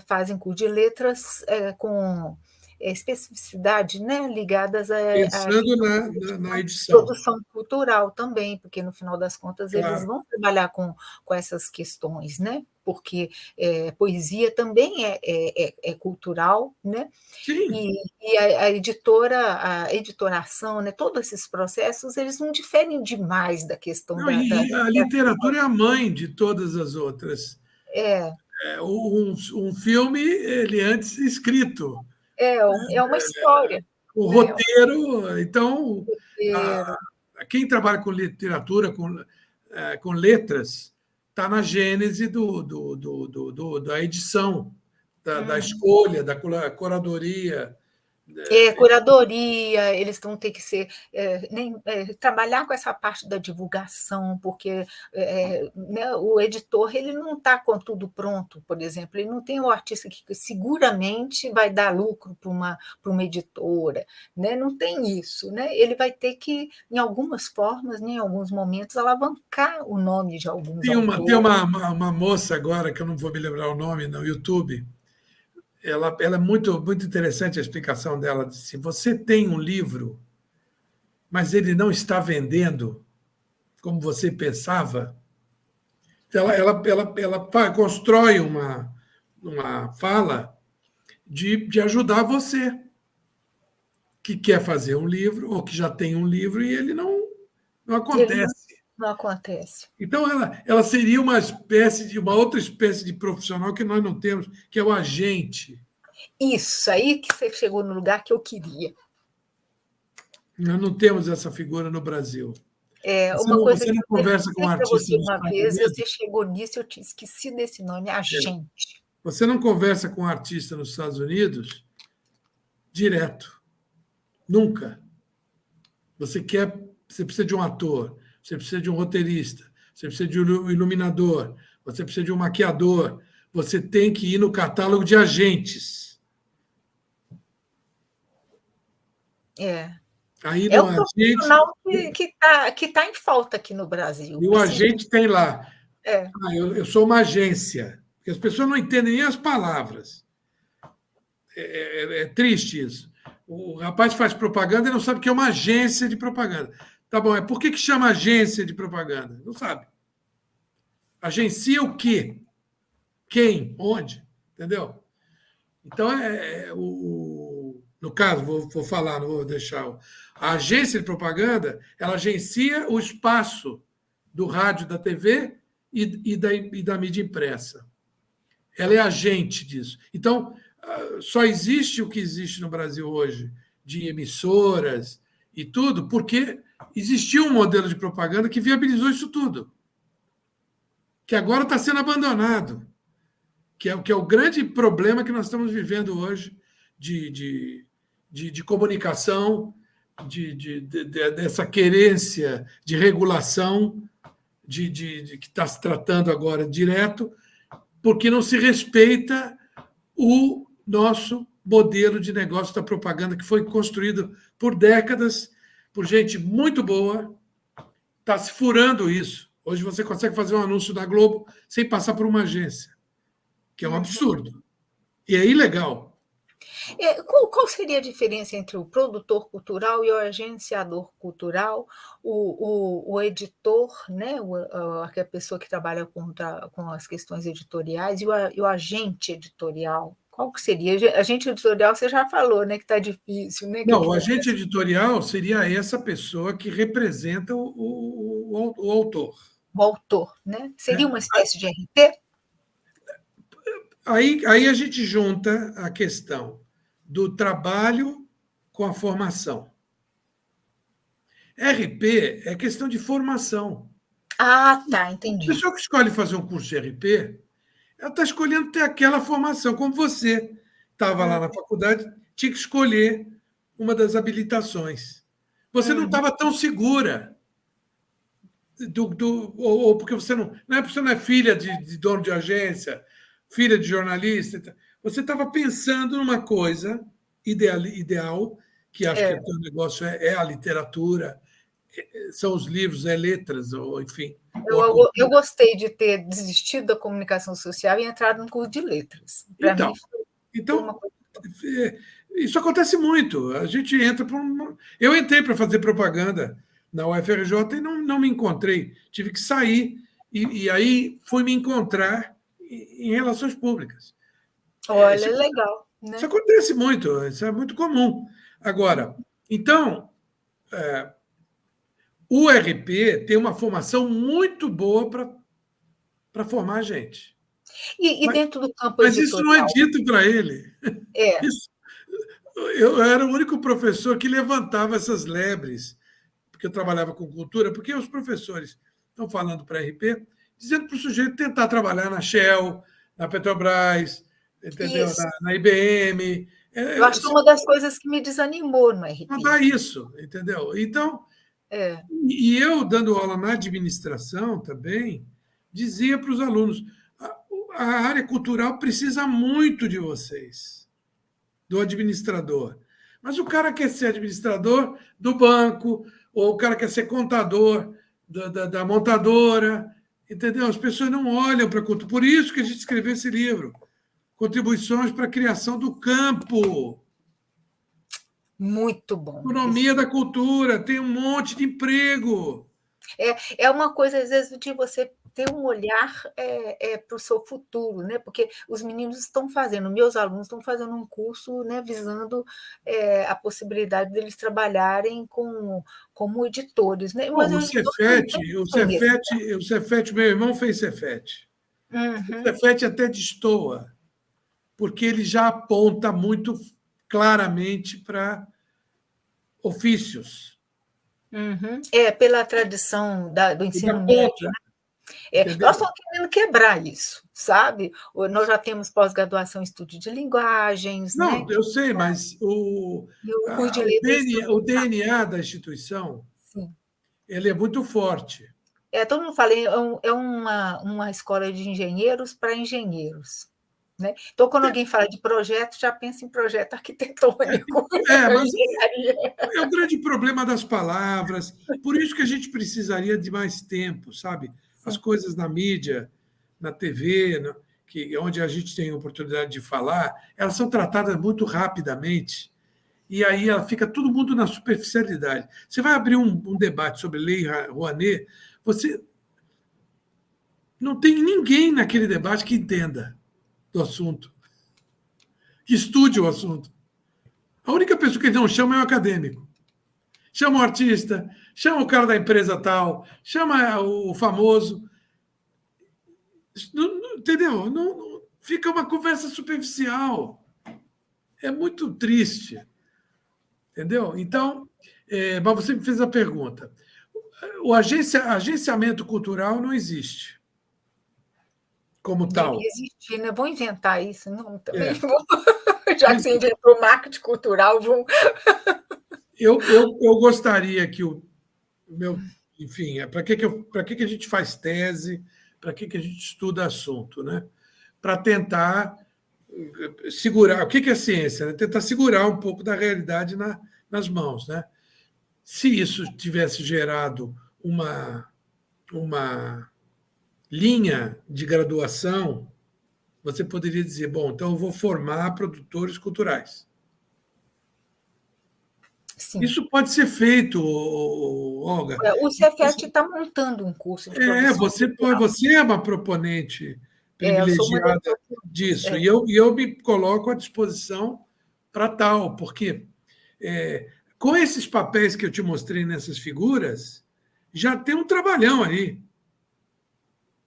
fazem curso de letras com especificidade, né, ligadas à pensando questão na edição, produção cultural também, porque no final das contas eles claro. vão trabalhar com essas questões, né? Porque poesia também é cultural, né? Sim, E a editoração, né? Todos esses processos, eles não diferem demais da questão não, da e a literatura é a mãe de todas as outras. é, Um filme, ele é antes escrito. é uma história, O né? É um roteiro, então, roteiro. quem trabalha com literatura, com letras, está na gênese da edição, da Uhum. escolha, da curadoria. Curadoria, eles vão ter que trabalhar com essa parte da divulgação, porque né, o editor ele não está com tudo pronto, por exemplo, ele não tem o artista que seguramente vai dar lucro para uma editora, né? Não tem isso, né? Ele vai ter que, em algumas formas, né, em alguns momentos, alavancar o nome de alguns Tem autores. uma moça agora, que eu não vou me lembrar o nome, no YouTube, ela é muito interessante a explicação dela. Se você tem um livro, mas ele não está vendendo como você pensava, ela constrói numa fala de ajudar você, que quer fazer um livro, ou que já tem um livro, e ele não Ele acontece. não acontece. Então, ela seria uma outra espécie de profissional que nós não temos, que é o agente. Isso, aí que você chegou no lugar que eu queria. Nós não temos essa figura no Brasil. Uma coisa Você que não eu conversa com um perguntei para artista você nos uma Estados vez, Unidos? você chegou nisso, eu te esqueci desse nome, agente. Você não conversa com um artista nos Estados Unidos direto. Nunca. Você precisa de um ator, você precisa de um roteirista, você precisa de um iluminador, você precisa de um maquiador. Você tem que ir no catálogo de agentes. Aí É no um agente. profissional que tá em falta aqui no Brasil. E o Precisa. agente tem lá. É. Eu sou uma agência. Porque as pessoas não entendem nem as palavras. É triste isso. O rapaz faz propaganda e não sabe o que é uma agência de propaganda. Tá bom, por que chama agência de propaganda? Não sabe. Agencia o quê? Quem? Onde? Entendeu? Então, no caso, vou falar, não vou deixar. A agência de propaganda, ela agencia o espaço do rádio, da TV e da mídia impressa. Ela é agente disso. Então, só existe o que existe no Brasil hoje, de emissoras e tudo, porque existiu um modelo de propaganda que viabilizou isso tudo, que agora está sendo abandonado, que é o grande problema que nós estamos vivendo hoje de comunicação, dessa querência de regulação, que está se tratando agora direto, porque não se respeita o nosso modelo de negócio da propaganda, que foi construído por décadas, por gente muito boa, está se furando isso. Hoje você consegue fazer um anúncio da Globo sem passar por uma agência, que é um absurdo. E é ilegal. Qual seria a diferença entre o produtor cultural e o agenciador cultural, o editor, né, a pessoa que trabalha com as questões editoriais, e o agente editorial? Qual que seria? Agente editorial, você já falou, né, que está difícil, né? Não, o agente editorial seria essa pessoa que representa o autor. O autor, né? Seria uma espécie de RP? Aí a gente junta a questão do trabalho com a formação. RP é questão de formação. Ah, tá, A entendi. pessoa que escolhe fazer um curso de RP, ela está escolhendo ter aquela formação, como você estava lá na faculdade, tinha que escolher uma das habilitações. Você não estava tão segura, ou porque você não é porque você não é filha de dono de agência, filha de jornalista. Você estava pensando numa coisa ideal, que acho que o teu negócio é a literatura, são os livros, letras, ou enfim. Eu gostei de ter desistido da comunicação social e entrado no curso de letras. Para mim, foi uma coisa. Isso acontece muito. A gente entra por Eu entrei para fazer propaganda na UFRJ e não me encontrei. Tive que sair e aí fui me encontrar em relações públicas. Olha, legal. Né? Isso acontece muito, isso é muito comum. Agora, então, o RP tem uma formação muito boa para formar a gente. E dentro do campo mas editorial? Isso não é dito para ele. Eu era o único professor que levantava essas lebres, porque eu trabalhava com cultura, porque os professores estão falando para a RP, dizendo para o sujeito tentar trabalhar na Shell, na Petrobras, entendeu? Na IBM. Eu acho que é uma das coisas que me desanimou no RP. Não dá isso, entendeu? Então, e eu, dando aula na administração também, dizia para os alunos, a área cultural precisa muito de vocês, do administrador. Mas o cara quer ser administrador do banco, ou o cara quer ser contador da montadora, entendeu? As pessoas não olham para a cultura. Por isso que a gente escreveu esse livro, Contribuições para a Criação do Campo. Muito bom. Economia da cultura, tem um monte de emprego. É uma coisa, às vezes, de você ter um olhar para o seu futuro, né? Porque os meninos estão fazendo, meus alunos estão fazendo um curso, né, visando a possibilidade deles trabalharem como editores, né? Mas Bom, o editor também O Cefet, meu irmão fez Cefet. O Uhum, Cefet até destoa, porque ele já aponta muito claramente para ofícios. uhum. Pela tradição do Ele ensino médio, aponta, né? Nós entendeu? estamos querendo quebrar isso, sabe? Nós já temos pós-graduação em estudo de linguagens, né? Não, eu sei, mas E o curso de letras o DNA da instituição sim. ele é muito forte. Todo mundo fala, uma escola de engenheiros para engenheiros. Né? Então, quando alguém fala de projeto, já pensa em projeto arquitetônico, para Mas engenharia. é o grande problema das palavras. Por isso que a gente precisaria de mais tempo, sabe? As Sim. coisas na mídia, na TV, onde a gente tem oportunidade de falar, elas são tratadas muito rapidamente. E aí ela fica todo mundo na superficialidade. Você vai abrir um debate sobre Lei Rouanet, você não tem ninguém naquele debate que entenda do assunto, que estude o assunto. A única pessoa que eles não chamam é o acadêmico. Chama o artista, chama o cara da empresa tal, chama o famoso. Entendeu? Fica uma conversa superficial. É muito triste. Entendeu? Então, mas você me fez a pergunta. O agenciamento cultural não existe como Devia tal. existir, né? Vou inventar isso, não, também É. vou. Já que Mas você inventou marketing cultural, vou. eu gostaria que o meu. Enfim, para que a gente faz tese? Para que a gente estuda assunto? Né? Para tentar segurar. O que é ciência? Né? Tentar segurar um pouco da realidade nas mãos. Né? Se isso tivesse gerado uma linha de graduação, você poderia dizer: bom, então eu vou formar produtores culturais. Sim. Isso pode ser feito, Olga. O Cefet está montando um curso de produção cultural. Você é uma proponente Eu sou uma das privilegiada proponentes. disso, e eu me coloco à disposição para tal, porque com esses papéis que eu te mostrei nessas figuras, já tem um trabalhão aí.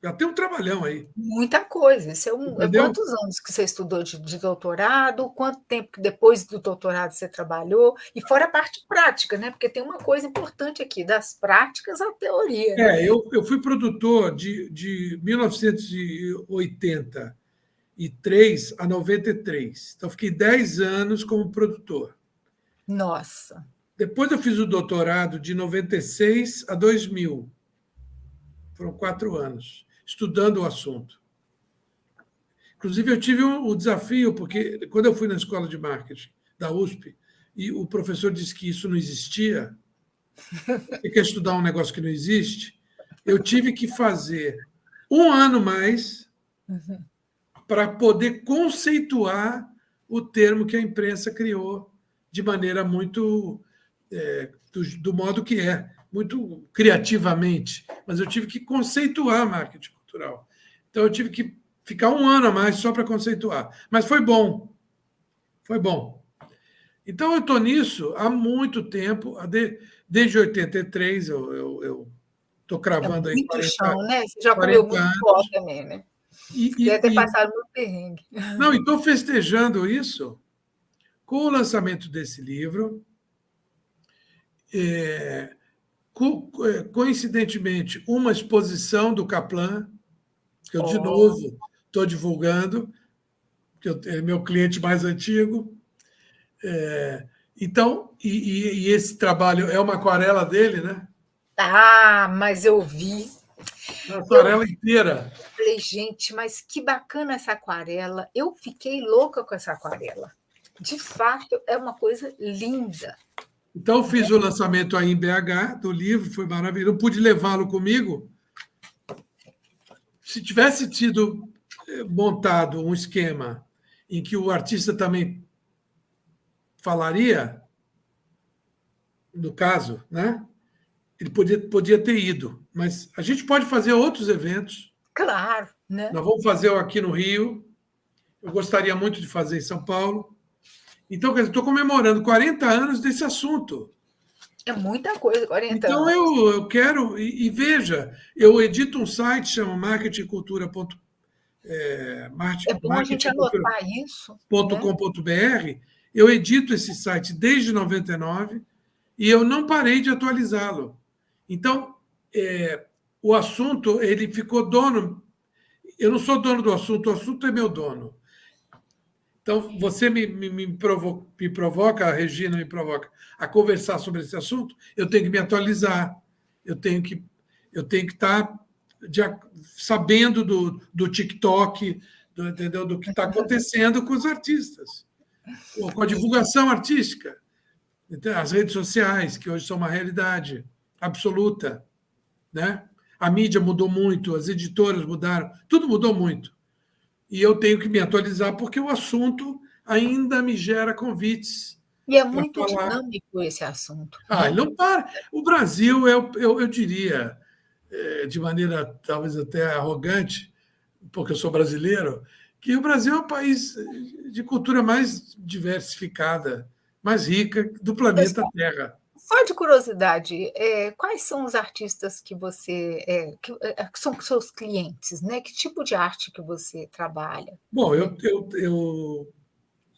Já tem um trabalhão aí, Muita coisa. Isso entendeu? quantos anos que você estudou de doutorado? Quanto tempo que depois do doutorado você trabalhou? E fora a parte prática, né? Porque tem uma coisa importante aqui, das práticas à teoria, né? Eu fui produtor de 1983 a 93. Então, fiquei 10 anos como produtor. Nossa. Depois, eu fiz o doutorado de 96 a 2000. Foram 4 anos, estudando o assunto. Inclusive, eu tive o desafio, porque quando eu fui na escola de marketing da USP, e o professor disse que isso não existia, você quer estudar um negócio que não existe, eu tive que fazer 1 ano mais para poder conceituar o termo que a imprensa criou de maneira muito do modo que é, muito criativamente. Mas eu tive que conceituar marketing cultural. Então eu tive que ficar 1 ano a mais só para conceituar. Mas foi bom, foi bom. Então eu estou nisso há muito tempo, desde 83 eu estou É cravando aí muito chão, né? Você já comeu 40 muito pó anos. também, né? E, Você deve ter e, passado muito perrengue. não, estou festejando isso com o lançamento desse livro. Coincidentemente, uma exposição do Kaplan, que eu, de Oh, novo, estou divulgando, que é meu cliente mais antigo. Então, esse trabalho é uma aquarela dele, né? mas eu vi. Uma Eu aquarela inteira. falei, gente, mas que bacana essa aquarela. Eu fiquei louca com essa aquarela. De fato, é uma coisa linda. Então, fiz o lançamento aí em BH do livro, foi maravilhoso. Não pude levá-lo comigo. Se tivesse tido montado um esquema em que o artista também falaria, no caso, né? ele podia ter ido, mas a gente pode fazer outros eventos. Claro, né? Nós vamos fazer aqui no Rio, eu gostaria muito de fazer em São Paulo. Então, quer dizer, estou comemorando 40 anos desse assunto. É muita coisa, 40 Então, anos. eu quero, e veja, eu edito um site, chama marketingcultura.com.br, É bom a gente anotar isso, né? eu edito esse site desde 99 e eu não parei de atualizá-lo. Então, o assunto, ele ficou dono. Eu não sou dono do assunto, o assunto é meu dono. Então, você me provoca, a Regina me provoca a conversar sobre esse assunto, eu tenho que me atualizar, eu tenho que estar sabendo do TikTok, entendeu? Do que está acontecendo com os artistas, ou com a divulgação artística. Então, as redes sociais, que hoje são uma realidade absoluta, né? A mídia mudou muito, as editoras mudaram, tudo mudou muito. E eu tenho que me atualizar porque o assunto ainda me gera convites E é para muito falar. dinâmico esse assunto, Ele né? não para. O Brasil, eu diria, de maneira talvez até arrogante, porque eu sou brasileiro, que o Brasil é o país de cultura mais diversificada, mais rica do planeta Terra. Só de curiosidade, quais são os artistas que você que são seus clientes, né? Que tipo de arte que você trabalha? Bom, Né?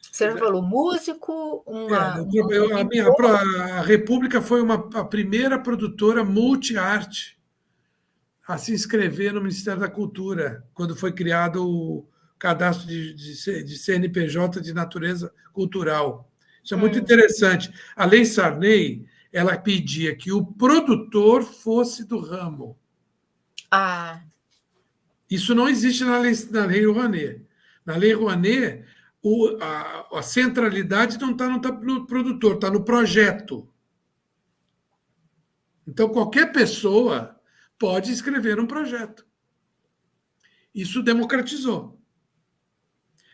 Você já falou músico, a República foi a primeira produtora multi-arte a se inscrever no Ministério da Cultura, quando foi criado o cadastro de CNPJ de natureza cultural. Isso é muito interessante. A Lei Sarney, ela pedia que o produtor fosse do ramo. Isso não existe na Lei Rouanet. Na Lei Rouanet, a centralidade não está no produtor, está no projeto. Então, qualquer pessoa pode escrever um projeto. Isso democratizou.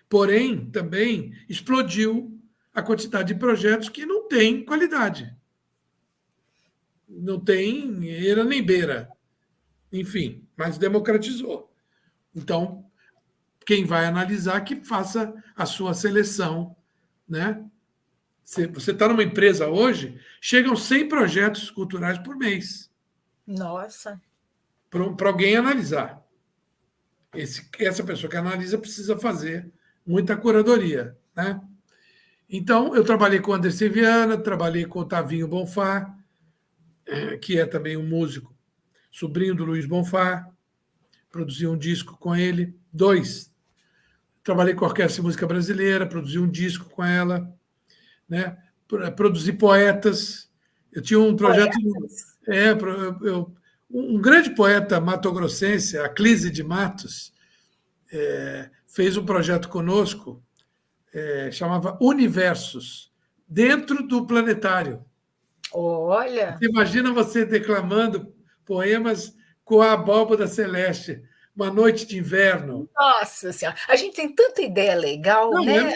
Porém, também explodiu a quantidade de projetos que não têm qualidade. Não tem eira nem beira. Enfim, mas democratizou. Então, quem vai analisar, que faça a sua seleção, né? Você está numa empresa hoje, chegam 100 projetos culturais por mês. Nossa! Para alguém analisar. Essa pessoa que analisa precisa fazer muita curadoria, né? Então, eu trabalhei com o Anderson Viana, trabalhei com o Tavinho Bonfá, que é também um músico, sobrinho do Luiz Bonfá, produzi um disco com ele, 2. Trabalhei com a Orquestra de Música Brasileira, produzi um disco com ela, né? Produzi poetas. Eu tinha um projeto. Um grande poeta matogrossense, a Clise de Matos, fez um projeto conosco, chamava Universos, dentro do planetário. Olha! Você imagina você declamando poemas com a abóbora celeste, Uma Noite de Inverno. Nossa Senhora! A gente tem tanta ideia legal, Não, né?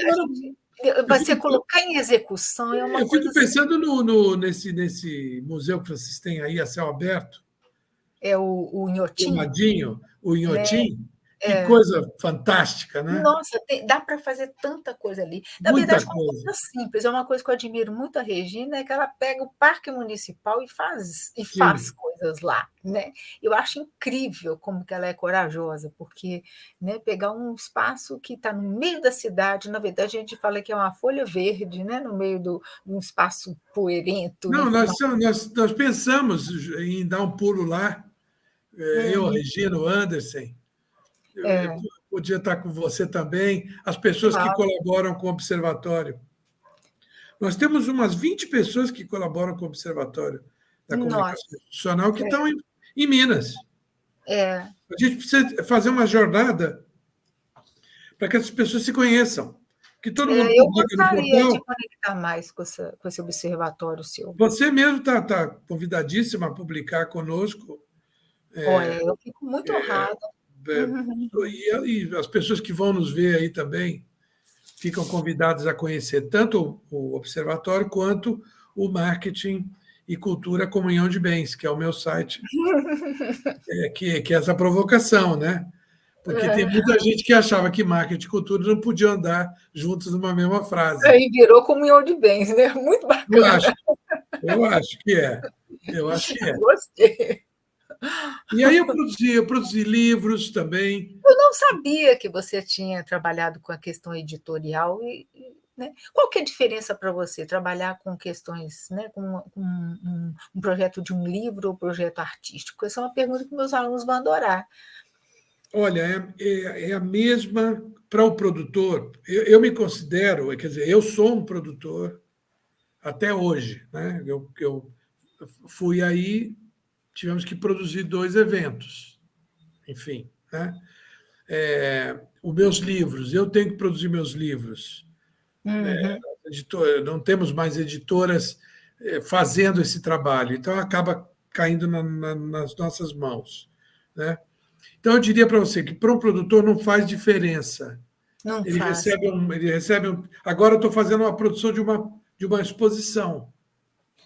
Você colocar em execução é uma coisa. Eu fico pensando nesse museu que vocês têm aí a céu aberto. É o Inhotim? O Inhotim. Né? Que coisa fantástica, né? Nossa, dá para fazer tanta coisa ali. Na verdade, é uma coisa simples. É uma coisa que eu admiro muito a Regina, é que ela pega o Parque Municipal e faz coisas lá, né? Eu acho incrível como que ela é corajosa, porque, né, pegar um espaço que está no meio da cidade, na verdade a gente fala que é uma folha verde, né, no meio de um espaço poeirento. Não, nós pensamos em dar um pulo lá, eu, a Regina, o Anderson. Eu podia estar com você também, as pessoas que colaboram com o Observatório. Nós temos umas 20 pessoas que colaboram com o Observatório da Comunicação Institucional que estão em Minas. A gente precisa fazer uma jornada para que essas pessoas se conheçam. Que todo mundo eu gostaria de conectar mais com esse observatório seu. Você mesmo está convidadíssima a publicar conosco. Olha, eu fico muito honrada. E as pessoas que vão nos ver aí também ficam convidadas a conhecer tanto o observatório quanto o marketing e Cultura Comunhão de Bens, que é o meu site, que é essa provocação, né? Porque tem muita gente que achava que marketing e cultura não podiam andar juntos numa mesma frase. Aí virou comunhão de bens, né? Muito Eu bacana. acho, eu acho que é. Eu acho que é. Gostei. E aí eu produzi livros também. Eu não sabia que você tinha trabalhado com a questão editorial né? Qual que é a diferença para você trabalhar com questões, né, com um projeto de um livro ou projeto artístico? Essa é uma pergunta que meus alunos vão adorar. Olha, é a mesma para o produtor. Eu me considero, quer dizer, eu sou um produtor até hoje, né? Eu fui aí, tivemos que produzir 2 eventos, enfim, né? Os meus livros, eu tenho que produzir meus livros. Uhum. Não temos mais editoras fazendo esse trabalho, então acaba caindo nas nossas mãos, né? Então eu diria para você que para um produtor não faz diferença. Não Ele faz. recebe agora eu estou fazendo uma produção de uma exposição.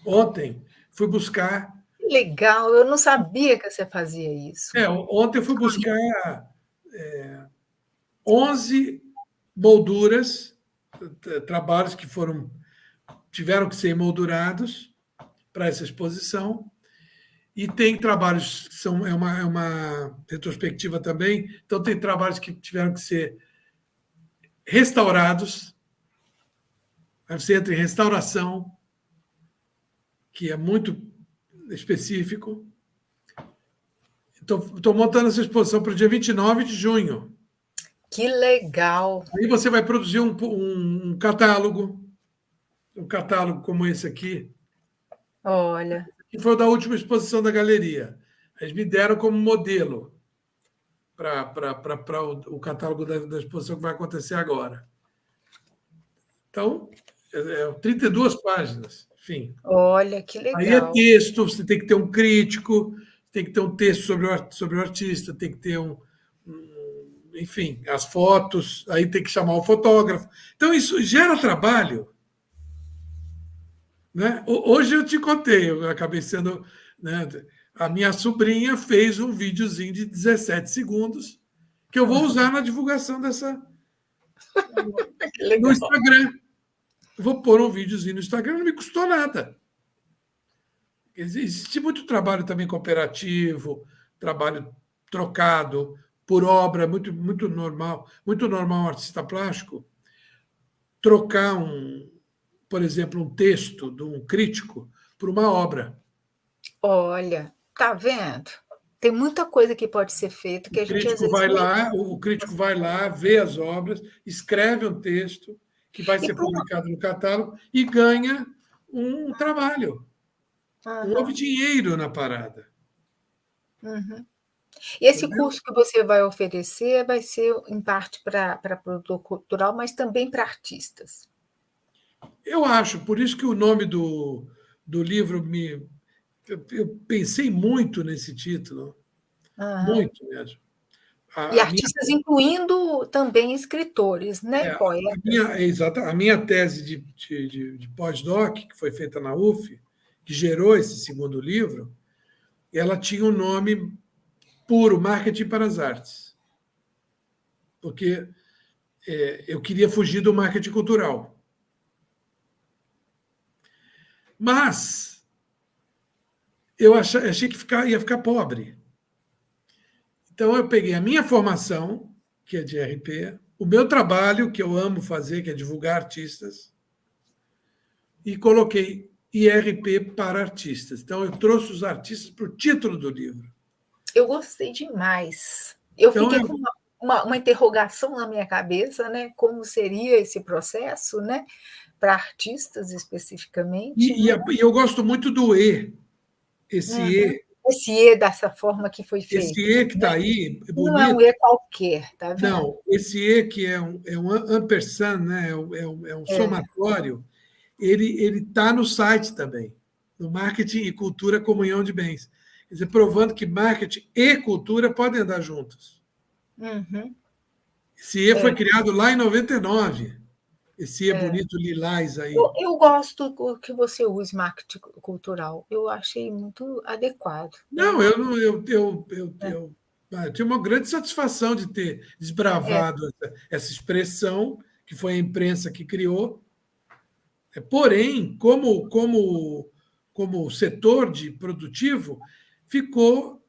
Ontem fui buscar. Que legal, eu não sabia que você fazia isso. Ontem eu fui buscar 11 molduras, trabalhos que tiveram que ser emoldurados para essa exposição. E tem trabalhos que é uma retrospectiva também, então tem trabalhos que tiveram que ser restaurados. Aí você entra em restauração, que é muito específico. Estou montando essa exposição para o dia 29 de junho. Que legal. Aí você vai produzir um catálogo como esse aqui, Olha, que foi o da última exposição da galeria. Eles me deram como modelo para o catálogo da exposição que vai acontecer agora. Então, 32 páginas, enfim. olha, que Aí é legal. texto, você tem que ter um crítico, tem que ter um texto sobre o artista, tem que ter enfim, as fotos, aí tem que chamar o fotógrafo. Então, isso gera trabalho. Né? Hoje eu te contei, eu acabei sendo. Né, a minha sobrinha fez um videozinho de 17 segundos que eu vou usar na divulgação Que no legal. Instagram. Vou pôr um videozinho no Instagram, não me custou nada. Existe muito trabalho também cooperativo, trabalho trocado por obra, muito normal. Muito normal um artista plástico trocar por exemplo, um texto de um crítico por uma obra. Olha, tá vendo? Tem muita coisa que pode ser feita que a gente às vezes nem. O crítico vai lá, vê as obras, escreve um texto que vai E ser por publicado no catálogo e ganha um trabalho. Não houve Aham, dinheiro na parada. uhum. E esse Entendeu? curso que você vai oferecer vai ser em parte para produtor cultural, mas também para artistas. Eu acho, por isso que o nome do livro eu pensei muito nesse título, Aham. muito mesmo. E A minha, artistas incluindo também escritores, né, poetas. a minha tese de pós-doc, que foi feita na UF, que gerou esse segundo livro, ela tinha um nome puro, Marketing para as Artes. Porque eu queria fugir do marketing cultural. Mas eu achei que ia ficar pobre. Então, eu peguei a minha formação, que é de RP, o meu trabalho, que eu amo fazer, que é divulgar artistas, e coloquei IRP para artistas. Então, eu trouxe os artistas para o título do livro. Eu gostei demais. Eu Então, fiquei com uma interrogação na minha cabeça, né? Como seria esse processo, né? Para artistas especificamente, né? e eu gosto muito do E. Esse Uhum. E, Esse E dessa forma que foi esse feito, E que né? está aí, é Não é um bonito. E qualquer, tá vendo? Não, esse E que é um ampersand, né? É um É. somatório, ele está no site também, no Marketing e Cultura Comunhão de Bens. Quer dizer, provando que marketing e cultura podem andar juntos. Uhum. Esse E É. foi criado lá em 99. esse E bonito lilás aí. Eu gosto que você use marketing cultural. Eu achei muito adequado. Não, eu não, eu tive uma grande satisfação de ter É. desbravado essa expressão, que foi a imprensa que criou. Porém, como setor de produtivo, ficou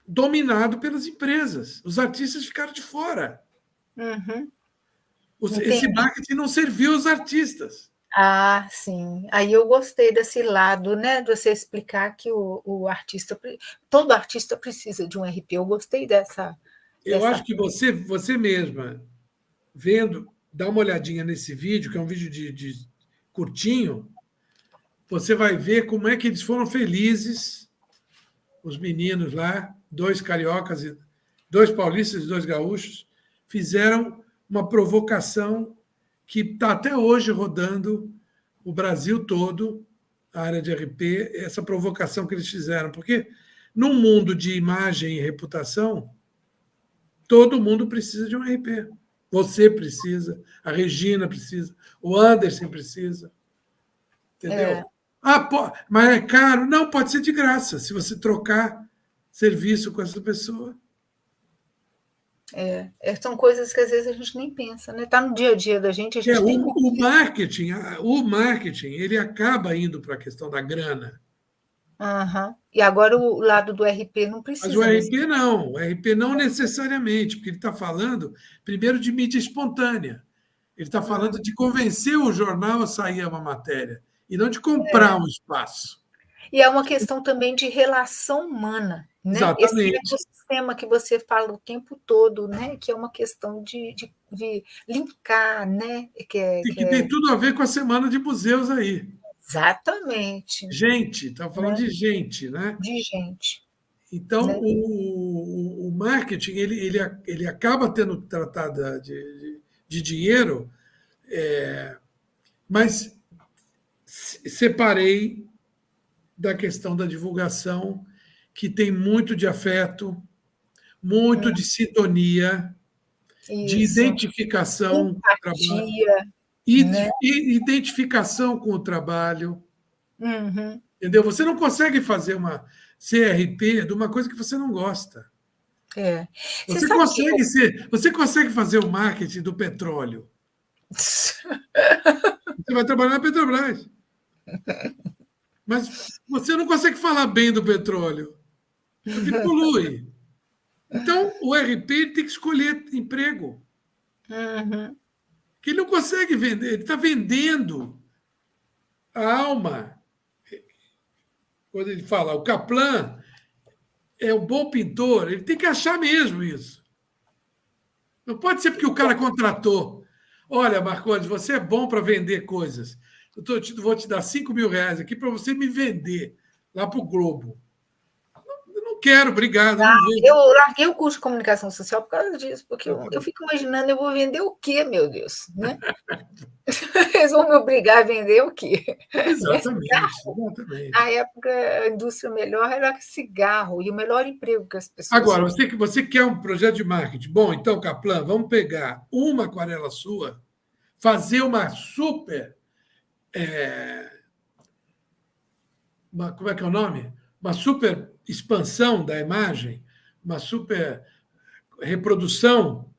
dominado pelas empresas. Os artistas ficaram de fora. Uhum. Esse Entendi. marketing não serviu aos artistas. Ah, sim. Aí eu gostei desse lado, né, de você explicar que o artista, todo artista precisa de um RP. Eu gostei Eu dessa. acho que você mesma, vendo, dá uma olhadinha nesse vídeo, que é um vídeo de curtinho, você vai ver como é que eles foram felizes, os meninos lá, dois cariocas, dois paulistas e dois gaúchos, fizeram uma provocação que está até hoje rodando o Brasil todo, a área de RP, essa provocação que eles fizeram. Porque num mundo de imagem e reputação, todo mundo precisa de um RP. Você precisa, a Regina precisa, o Anderson precisa. É, Entendeu? Mas é caro? Não, pode ser de graça, se você trocar serviço com essa pessoa. são coisas que às vezes a gente nem pensa, né? Está no dia a dia da gente, a É, gente nem o marketing, ele acaba indo para a questão da grana. Aham. E agora o lado do RP não Mas o precisa mesmo. RP não, o RP não necessariamente, porque ele está falando, primeiro, de mídia espontânea. Ele está falando de convencer o jornal a sair uma matéria, e não de comprar um espaço. E é uma questão também de relação humana, né? Esse Exatamente. ecossistema que você fala o tempo todo, né? Que é uma questão de linkar, né? E que tem tudo a ver com a semana de museus aí. Exatamente, Gente, estava falando né? de gente, né? De gente, Então, né? o marketing ele acaba tendo tratado de dinheiro, mas separei da questão da divulgação, que tem muito de afeto, muito de sintonia, de Isso. identificação com o trabalho, Empatia, né? identificação com o trabalho. Uhum. Entendeu? Você não consegue fazer uma CRP de uma coisa que você não gosta. É. Você sabe que Você consegue fazer o marketing do petróleo. Você vai trabalhar na Petrobras. Mas você não consegue falar bem do petróleo, porque polui. Então, o RP tem que escolher emprego, Uhum. que ele não consegue vender, ele está vendendo a alma. Quando ele fala, o Kaplan é um bom pintor, ele tem que achar mesmo isso. Não pode ser porque o cara contratou. Olha, Marcondes, você é bom para vender coisas. Vou te dar R$ 5.000 aqui para você me vender lá para o Globo. Eu não quero, obrigado, eu não vou. Eu larguei o curso de comunicação social por causa disso, porque eu fico imaginando, eu vou vender o quê, meu Deus, né? Eles vão me obrigar a vender o quê? É Exatamente, cigarro. exatamente. Na época, a indústria melhor era cigarro, e o melhor emprego que as pessoas Agora, tinham. você quer um projeto de marketing. Bom, então, Kaplan, vamos pegar uma aquarela sua, fazer uma super. Como é que é o nome? Uma super expansão da imagem, uma super reprodução,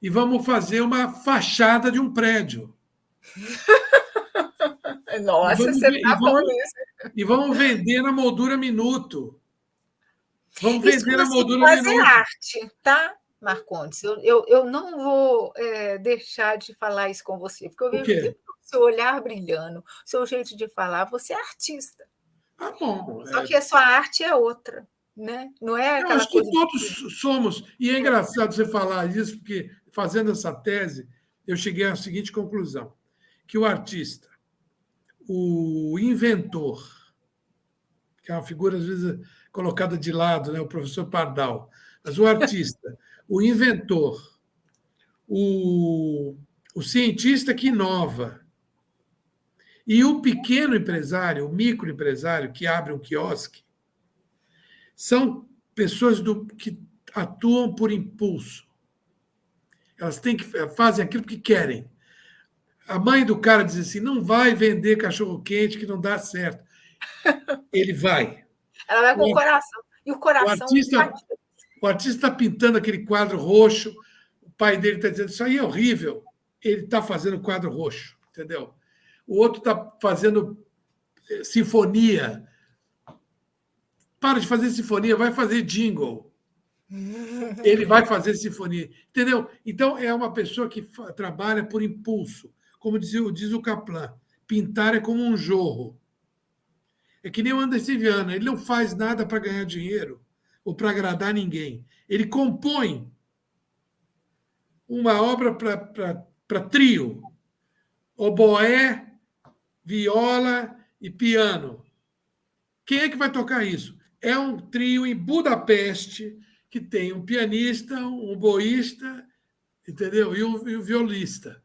e vamos fazer uma fachada de um prédio. E Nossa, vamos, você ve- está bom nisso. e vamos vender na moldura minuto. Vamos Isso que vender na você moldura faz é minuto. arte, tá, Marcondes? Eu não vou deixar de falar isso com você, porque eu O vejo o quê? tempo todo seu olhar brilhando, seu jeito de falar, você é artista. Ah, bom. Só que a sua arte é outra, né? Não é Eu aquela acho que coisa de todos somos. E é engraçado você falar isso, porque fazendo essa tese, eu cheguei à seguinte conclusão: que o artista, o inventor, que é uma figura, às vezes, colocada de lado, né, o professor Pardal, mas o artista, o inventor, o, o cientista que inova e o pequeno empresário, o microempresário que abre um quiosque, são pessoas que atuam por impulso. Elas fazem aquilo que querem. A mãe do cara diz assim: não vai vender cachorro-quente que não dá certo. Ele vai. Ela vai com o O, coração. E o o coração artista partiu. o artista está pintando aquele quadro roxo, o pai dele está dizendo: isso aí é horrível. Ele está fazendo quadro roxo, entendeu? O outro está fazendo sinfonia. Para de fazer sinfonia, vai fazer jingle. Ele vai fazer sinfonia, entendeu? Então, é uma pessoa que trabalha por impulso. Como diz o Kaplan, pintar é como um jorro. É que nem o Anderson Viana, ele não faz nada para ganhar dinheiro ou para agradar ninguém. Ele compõe uma obra para trio, oboé, viola e piano. Quem é que vai tocar isso? É um trio em Budapeste que tem um pianista, um oboísta, entendeu? E o violista.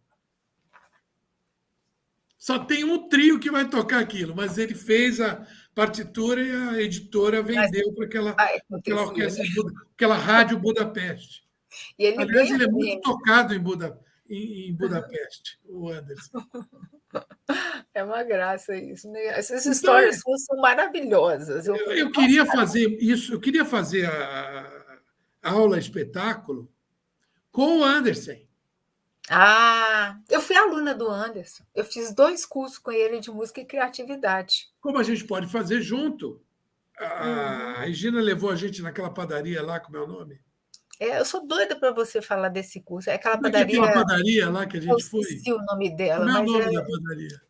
Só tem um trio que vai tocar aquilo, mas ele fez a partitura e a editora Mas vendeu para vai aquela acontecer, orquestra, né? aquela rádio Budapeste. E ele Aliás, ganha ele é muito prêmio. tocado em Budapeste, o Anderson. É uma graça isso, né? Essas Então, histórias suas são maravilhosas. Eu falei, eu nossa, queria fazer isso, eu queria fazer a aula espetáculo com o Anderson. eu fui aluna do Anderson. Eu fiz 2 cursos com ele de música e criatividade. Como a gente pode fazer junto? A Uhum. Regina levou a gente naquela padaria lá, como é o nome? Eu sou doida para você falar desse curso. É aquela Como é que é padaria, aquela padaria lá que a eu gente foi? esqueci o nome dela, Como é o mas nome da padaria?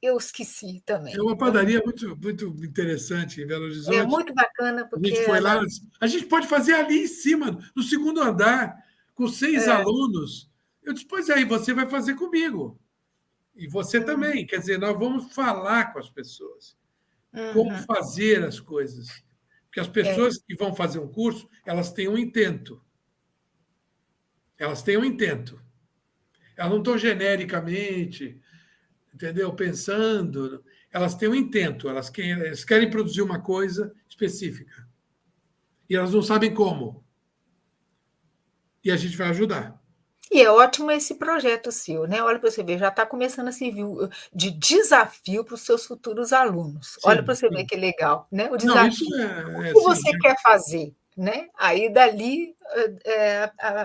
eu esqueci É também. uma padaria muito, muito interessante em Belo É Horizonte. muito bacana A porque gente foi lá. ela A gente pode fazer ali em cima, no segundo andar, com 6 é, alunos. Eu disse: pois aí, você vai fazer comigo. E você uhum, também. Quer dizer, nós vamos falar com as pessoas. Como uhum, fazer as coisas. Porque as é, pessoas que vão fazer um curso, elas têm um intento. Elas têm um intento. Elas não estão genericamente, entendeu? Pensando. Elas têm um intento. Elas querem produzir uma coisa específica. E elas não sabem como. E a gente vai ajudar. e é ótimo esse projeto seu, né? Olha para você ver, já está começando a servir de desafio para os seus futuros alunos. Olha para Sim, você ver sim. que legal, né? O Não, isso desafio. O é que assim. você quer fazer, né? Aí dali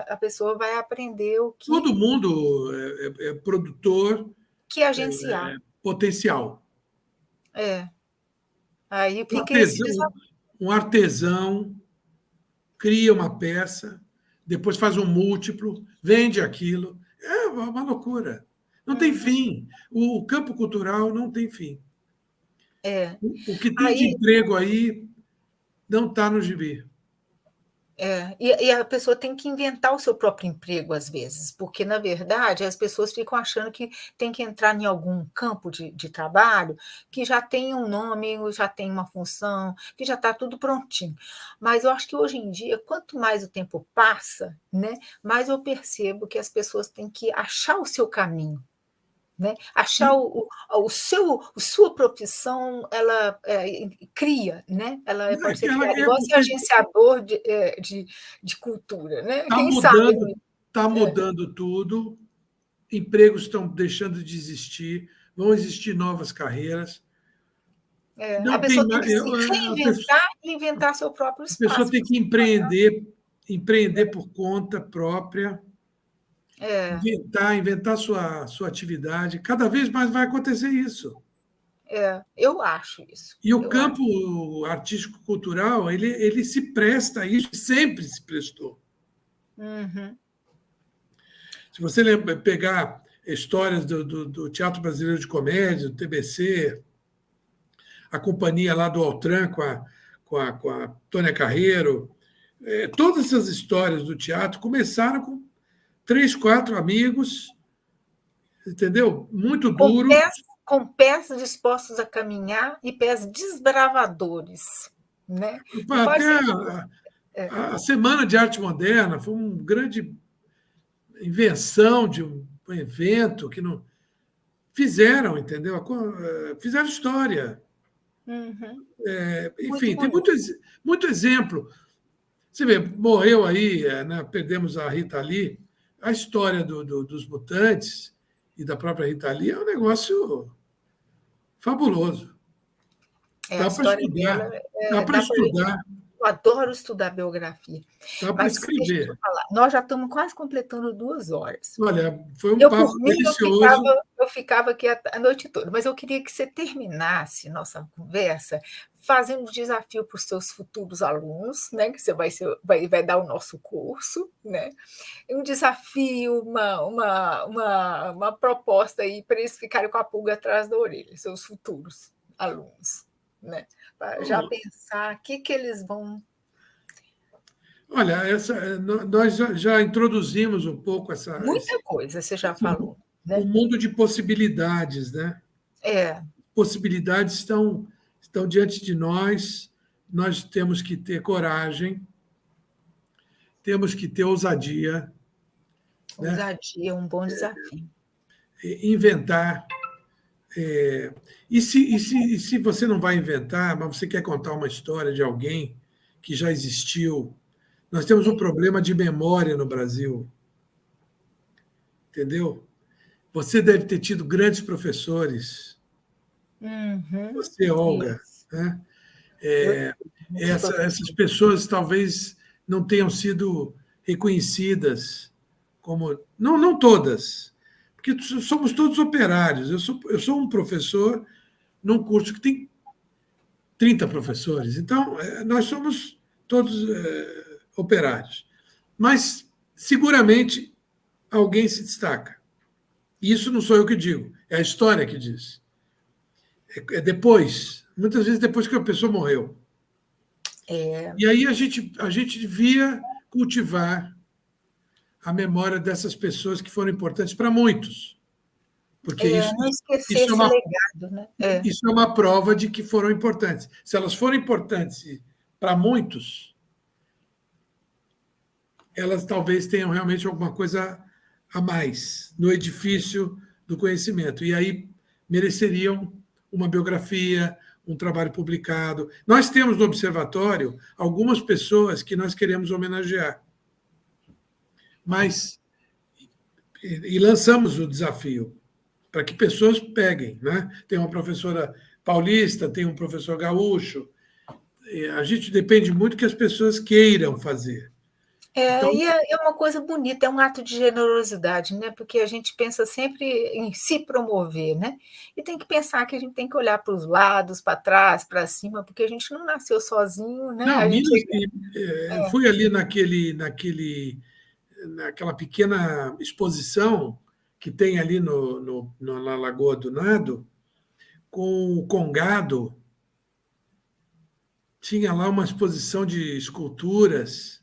a pessoa vai aprender o Todo mundo é produtor que agenciar. potencial. É. Aí Um fica esse artesão, desafio. um artesão cria uma peça, depois faz um múltiplo, vende aquilo. É uma loucura. Não tem Uhum. fim. O campo cultural não tem fim. É. O que tem de Aí emprego aí não está no gibi. e a pessoa tem que inventar o seu próprio emprego às vezes, porque na verdade as pessoas ficam achando que tem que entrar em algum campo de trabalho que já tem um nome, já tem uma função, que já está tudo prontinho. Mas eu acho que hoje em dia, quanto mais o tempo passa, né, mais eu percebo que as pessoas têm que achar o seu caminho. Né? Achar o seu, a sua profissão, ela cria, né? Ela pode ser criada, igual ser Porque agenciador de cultura, né? está Quem sabe? mudando, tá É, mudando tudo, empregos estão deixando de existir, vão existir novas carreiras. a Não tem pessoa tem mais. que se reinventar e inventar seu próprio A pessoa espaço. tem que empreender por conta própria, É, inventar sua atividade. Cada vez mais vai acontecer isso. eu acho isso. E o Eu acho. campo artístico-cultural, ele se presta a isso, sempre se prestou. Uhum, Se você pegar histórias do Teatro Brasileiro de Comédia, do TBC, a companhia lá do Altran com a Tônia Carreiro, todas essas histórias do teatro começaram com 3, 4 amigos, entendeu? Muito com duros. pés, com pés dispostos a caminhar e pés desbravadores, né? Não pode Até ser. a Semana de Arte Moderna foi uma grande invenção de um evento que não fizeram, entendeu? Fizeram história. Uhum, muito Enfim, tem bonito. muito exemplo. Você vê, morreu aí, né, perdemos a Rita Lee, a história dos Mutantes, e da própria Rita Lee é um negócio fabuloso. A Dá para história dela, estudar, dá para dá para estudar, eu adoro estudar biografia. dá para Mas deixa eu escrever. te falar, nós já estamos quase completando 2 horas. Olha, foi um Eu, papo por mim, delicioso. eu ficava aqui a noite toda, mas eu queria que você terminasse nossa conversa fazendo um desafio para os seus futuros alunos, né, que você vai dar o nosso curso, né? Um desafio, uma proposta aí para eles ficarem com a pulga atrás da orelha, seus futuros alunos, né? Para já pensar o que eles vão. Olha, nós já introduzimos um pouco Muita coisa você já falou, o né? mundo de possibilidades, né? É, Possibilidades estão diante de nós temos que ter coragem, temos que ter ousadia, né? ousadia é um bom desafio. Inventar. E se você não vai inventar, mas você quer contar uma história de alguém que já existiu, nós temos um problema de memória no Brasil, entendeu? Você deve ter tido grandes professores, Uhum, você, Olga, isso. né? Muitos Essas professores. pessoas talvez não tenham sido reconhecidas como. Não, não todas, porque somos todos operários. Eu sou um professor num curso que tem 30 professores, então nós somos todos operários. Mas seguramente alguém se destaca. Isso não sou eu que digo, é a história que diz. É depois, muitas vezes depois que a pessoa morreu. E aí a gente devia cultivar a memória dessas pessoas que foram importantes para muitos, porque Não esquecer isso é esse uma, legado, né? isso é uma prova de que foram importantes. Se elas foram importantes para muitos, elas talvez tenham realmente alguma coisa a mais no edifício do conhecimento. E aí mereceriam uma biografia, um trabalho publicado. Nós temos no Observatório algumas pessoas que nós queremos homenagear. Mas e lançamos o desafio para que pessoas peguem, né? Tem uma professora paulista, tem um professor gaúcho. A gente depende muito que as pessoas queiram fazer. Então, E é uma coisa bonita, é um ato de generosidade, né? Porque a gente pensa sempre em se promover, né? E tem que pensar que a gente tem que olhar para os lados, para trás, para cima, porque a gente não nasceu sozinho, né? não, A gente fui ali naquela pequena exposição que tem ali na Lagoa do Nado, com o Congado, tinha lá uma exposição de esculturas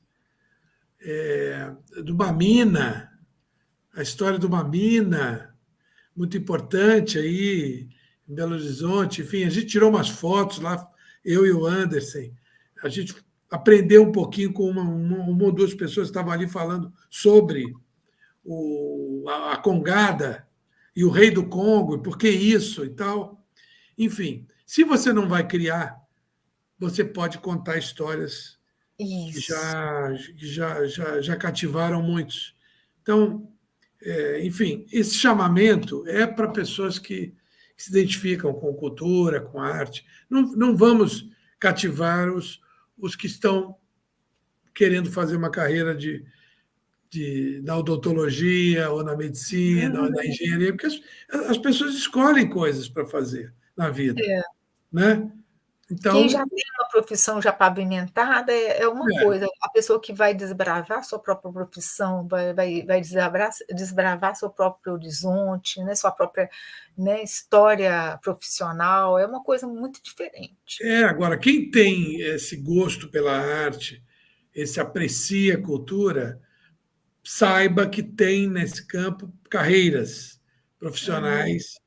do Mamina, a história do Mamina, muito importante aí em Belo Horizonte. Enfim, a gente tirou umas fotos lá, eu e o Anderson. A gente aprendeu um pouquinho com uma ou duas pessoas que estavam ali falando sobre a Congada e o rei do Congo, e por que isso e tal. Enfim, se você não vai criar, você pode contar histórias que isso. já cativaram muitos. Então, enfim, esse chamamento é para pessoas que se identificam com cultura, com arte. Não vamos cativar os que estão querendo fazer uma carreira na odontologia, ou na medicina, ou na engenharia, porque as pessoas escolhem coisas para fazer na vida. É. Né? Quem Então, já tem uma profissão já pavimentada é uma coisa, a pessoa que vai desbravar sua própria profissão, vai desbravar seu próprio horizonte, né, sua própria, né, história profissional, é uma coisa muito diferente. agora, quem tem esse gosto pela arte, esse aprecia a cultura, saiba que tem nesse campo carreiras profissionais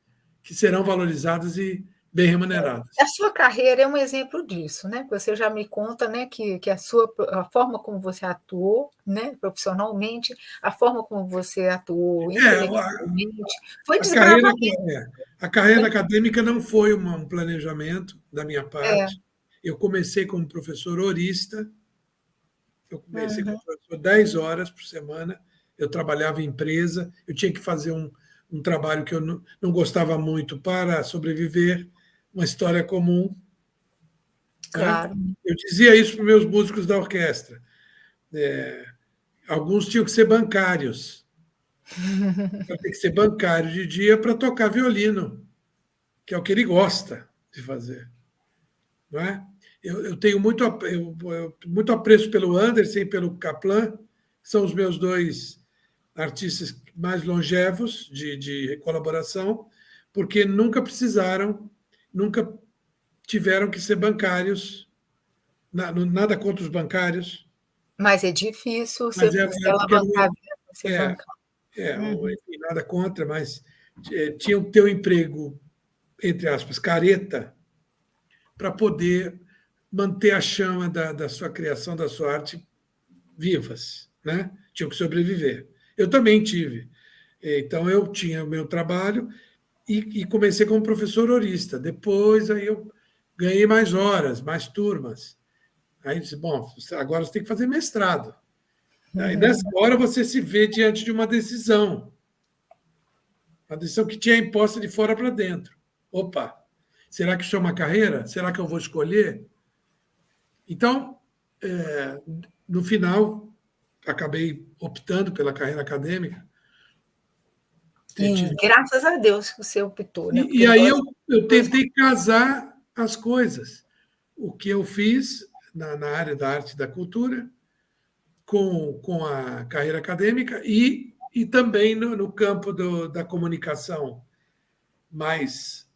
que serão valorizadas e bem remuneradas. A sua carreira é um exemplo disso, né? Você já me conta, né, que a forma como você atuou, né, profissionalmente, a forma como você atuou intelectualmente, foi a, carreira, desbravamento. a carreira acadêmica não foi um planejamento da minha É. parte. Eu comecei como professor horista, eu comecei como Uhum. professor 10 horas por semana, eu trabalhava em empresa, eu tinha que fazer um trabalho que eu não gostava muito para sobreviver, uma história comum. Né? Claro. Eu dizia isso para os meus músicos da orquestra. Alguns tinham que ser bancários. Tem que ser bancário de dia para tocar violino, que é o que ele gosta de fazer. Não é? Eu tenho muito apreço pelo Anderson e pelo Kaplan, que são os meus dois artistas mais longevos de colaboração, porque nunca precisaram, nunca tiveram que ser bancários, nada contra os bancários, Mas é difícil mas você porque alavancar a vida, você é, bancar. Uhum. enfim, nada contra, mas tinham que ter um emprego, entre aspas, careta, para poder manter a chama da sua criação, da sua arte vivas, né? Tinham que sobreviver. Eu também tive. Então, eu tinha o meu trabalho e comecei como professor horista. Depois, aí eu ganhei mais horas, mais turmas. Aí disse, bom, agora você tem que fazer mestrado. Aí, nessa hora, você se vê diante de uma decisão que tinha imposta de fora para dentro. Opa, será que isso é uma carreira? Será que eu vou escolher? Então, no final, acabei optando pela carreira acadêmica. E graças a Deus que você optou, né? E Porque aí nós eu tentei casar as coisas. O que eu fiz na área da arte e da cultura, com a carreira acadêmica e também no campo da comunicação mais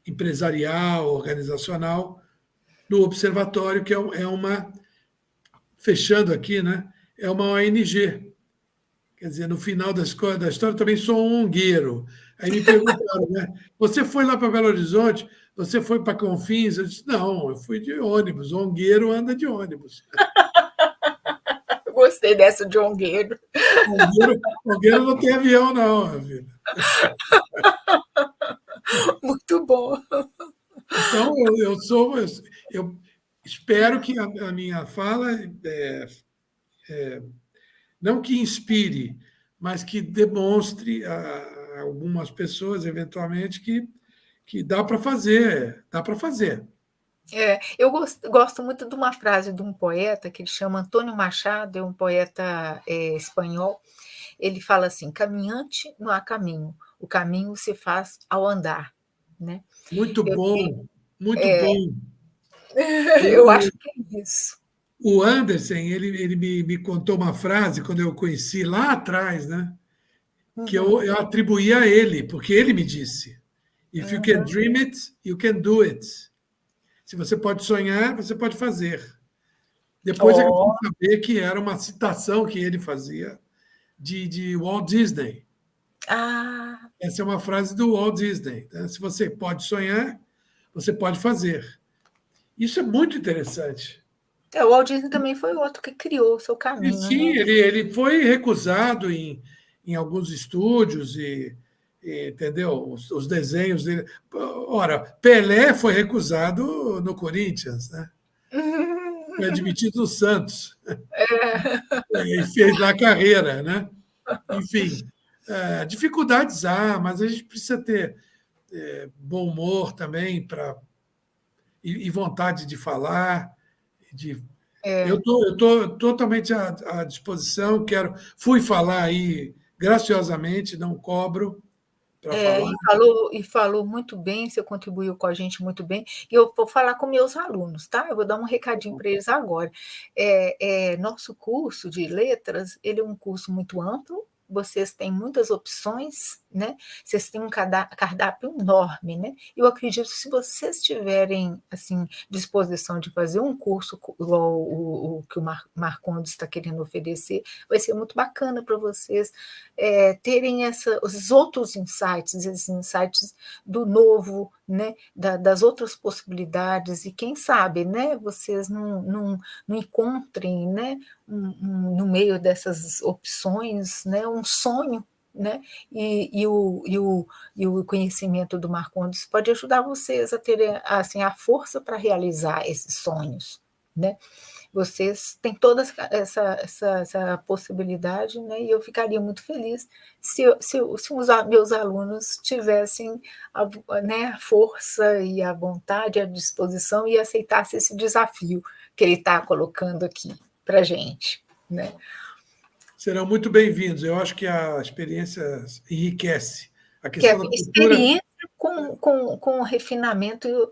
empresarial, organizacional, no Observatório, que é uma, fechando aqui, né, é uma ONG. Quer dizer, no final da história, também sou um ongueiro. Aí me perguntaram, né? Você foi lá para Belo Horizonte? Você foi para Confins? Eu disse, não, eu fui de ônibus. Ongueiro anda de ônibus. eu gostei dessa de ongueiro. Ongueiro não tem avião, não, minha vida. Muito bom. Então, eu espero que a minha fala, não que inspire, mas que demonstre a algumas pessoas, eventualmente, que dá para fazer. Eu gosto muito de uma frase de um poeta que ele chama Antônio Machado, é um poeta espanhol. Ele fala assim: caminhante não há caminho, o caminho se faz ao andar. Né? Muito Eu, bom, muito bom. eu acho O, que é isso. o Anderson, ele me contou uma frase quando eu o conheci lá atrás, né? Que Uhum, eu atribuí a ele, porque ele me disse: If you can uhum. dream it, you can do it. Se você pode sonhar, você pode fazer. Depois é que eu fui Oh, saber que era uma citação que ele fazia de Walt Disney. ah, Essa é uma frase do Walt Disney. Né? Se você pode sonhar, você pode fazer. Isso é muito interessante. o Walt Disney também foi outro que criou o seu E caminho, sim, né? ele foi recusado em alguns estúdios entendeu? Os desenhos dele. Ora, Pelé foi recusado no Corinthians, né? Foi admitido no Santos e fez lá a carreira, né? Enfim, dificuldades há, mas a gente precisa ter bom humor também e vontade de falar, de eu É, estou totalmente à disposição, fui falar aí graciosamente, não cobro para falar. e falou muito bem, você contribuiu com a gente muito bem. E eu vou falar com meus alunos, tá? Eu vou dar um recadinho para eles agora. Nosso curso de letras, ele é um curso muito amplo. Vocês têm muitas opções, né? Vocês têm um cardápio enorme, né? Eu acredito que se vocês tiverem assim disposição de fazer um curso igual o que o Marcondes está querendo oferecer, vai ser muito bacana para vocês terem os outros insights, esses insights do novo, né, das outras possibilidades, e quem sabe, né, vocês não encontrem, né, no meio dessas opções, né, um sonho, né, e o conhecimento do Marcondes pode ajudar vocês a terem assim, a força para realizar esses sonhos. né? Vocês têm toda essa possibilidade, né? E eu ficaria muito feliz se os meus alunos tivessem né, a força e a vontade, a disposição e aceitassem esse desafio que ele está colocando aqui para a gente, né? Serão muito bem-vindos. Eu acho que a experiência enriquece. A Que é questão da cultura. experiência com refinamento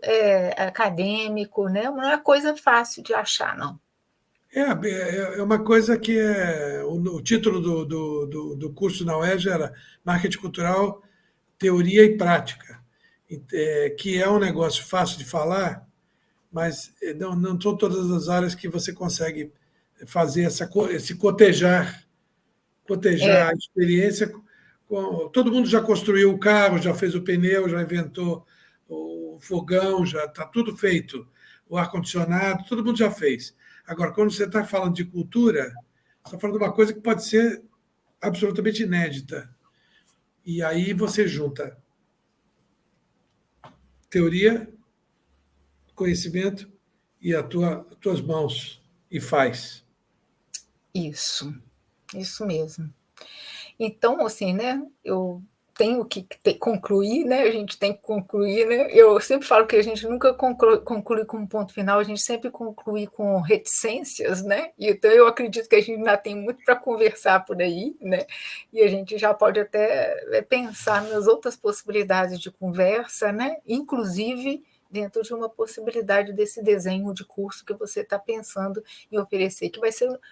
acadêmico, né? Não é coisa fácil de achar, não. É uma coisa que o título do curso na UERJ era Marketing Cultural, Teoria e Prática, que é um negócio fácil de falar, mas não são todas as áreas que você consegue fazer esse cotejar a experiência. Todo mundo já construiu o carro, já fez o pneu, já inventou o fogão, já está tudo feito, o ar-condicionado, todo mundo já fez. Agora, quando você está falando de cultura, você está falando de uma coisa que pode ser absolutamente inédita. E aí você junta teoria, conhecimento e as tuas mãos e faz. Isso mesmo. Então, assim, né, eu tenho que concluir, né? A gente tem que concluir, né? Eu sempre falo que a gente nunca conclui com um ponto final, a gente sempre conclui com reticências, né? Então, eu acredito que a gente ainda tem muito para conversar por aí, né? E a gente já pode até pensar nas outras possibilidades de conversa, né? Inclusive dentro de uma possibilidade desse desenho de curso que você está pensando em oferecer, que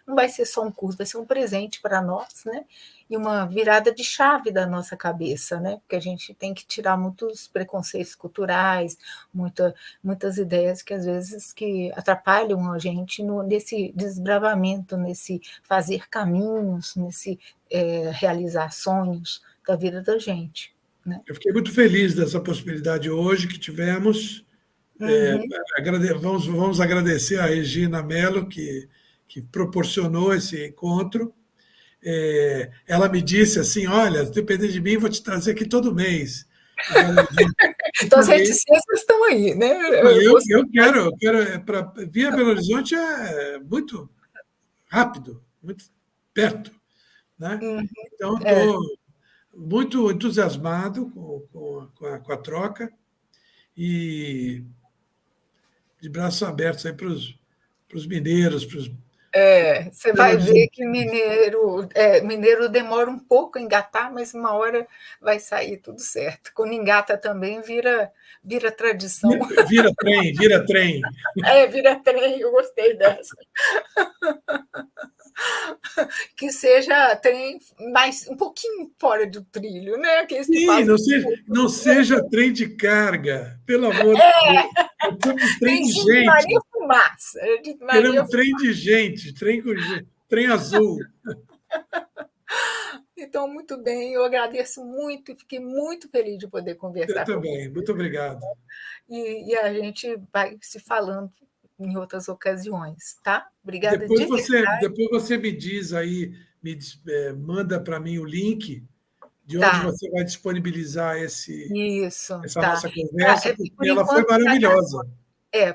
não vai ser só um curso, vai ser um presente para nós, né? E uma virada de chave da nossa cabeça, né? Porque a gente tem que tirar muitos preconceitos culturais, muitas ideias que às vezes que atrapalham a gente nesse desbravamento, nesse fazer caminhos, nesse realizar sonhos da vida da gente, né? Eu fiquei muito feliz dessa possibilidade hoje que tivemos. Vamos agradecer a Regina Mello, que proporcionou esse encontro. Ela me disse assim: olha, se depender de mim, vou te trazer aqui todo mês. Então, as reticências estão aí, né? Eu quero via Belo Horizonte é muito rápido, muito perto, né? Então, estou muito entusiasmado com a troca e de braços abertos aí para os mineiros, para os você vai ver que mineiro demora um pouco a engatar, mas uma hora vai sair tudo certo. Quando engata também vira tradição. Vira trem, vira trem. Vira trem, eu gostei dessa. Que seja trem mais um pouquinho fora do trilho, né? Aqueles que fazem. Não seja trem de carga, pelo amor de Deus. Queremos trem de gente. Maria Fumaça. Queremos trem de gente, trem azul. Então, muito bem, eu agradeço muito e fiquei muito feliz de poder conversar com você. Eu também, muito obrigado. E a gente vai se falando em outras ocasiões, tá? Obrigada. Depois você me diz aí, manda para mim o link de onde você vai disponibilizar essa nossa conversa, porque ela foi maravilhosa.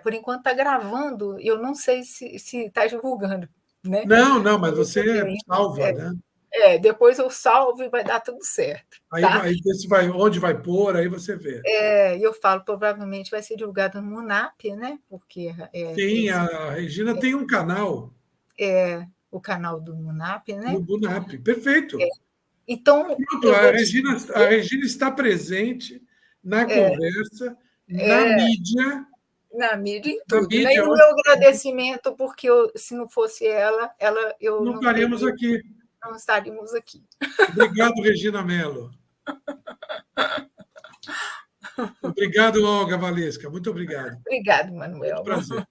Por enquanto está gravando, eu não sei se está divulgando, né? Não, mas você salva, né? Depois eu salvo e vai dar tudo certo. Aí onde vai pôr, aí você vê. Eu falo, provavelmente vai ser divulgado no Munap, né? Porque sim, a Regina tem um canal. O canal do Munap, né? No Munap, perfeito. Então, a Regina está presente na conversa, na mídia. Na mídia, em tudo. Né? E o meu agradecimento, porque se não fosse ela eu não estaríamos aqui. Não estaríamos aqui. Obrigado, Regina Mello. Obrigado, Olga Valesca. Muito obrigado. Obrigado, Manuel. Muito prazer.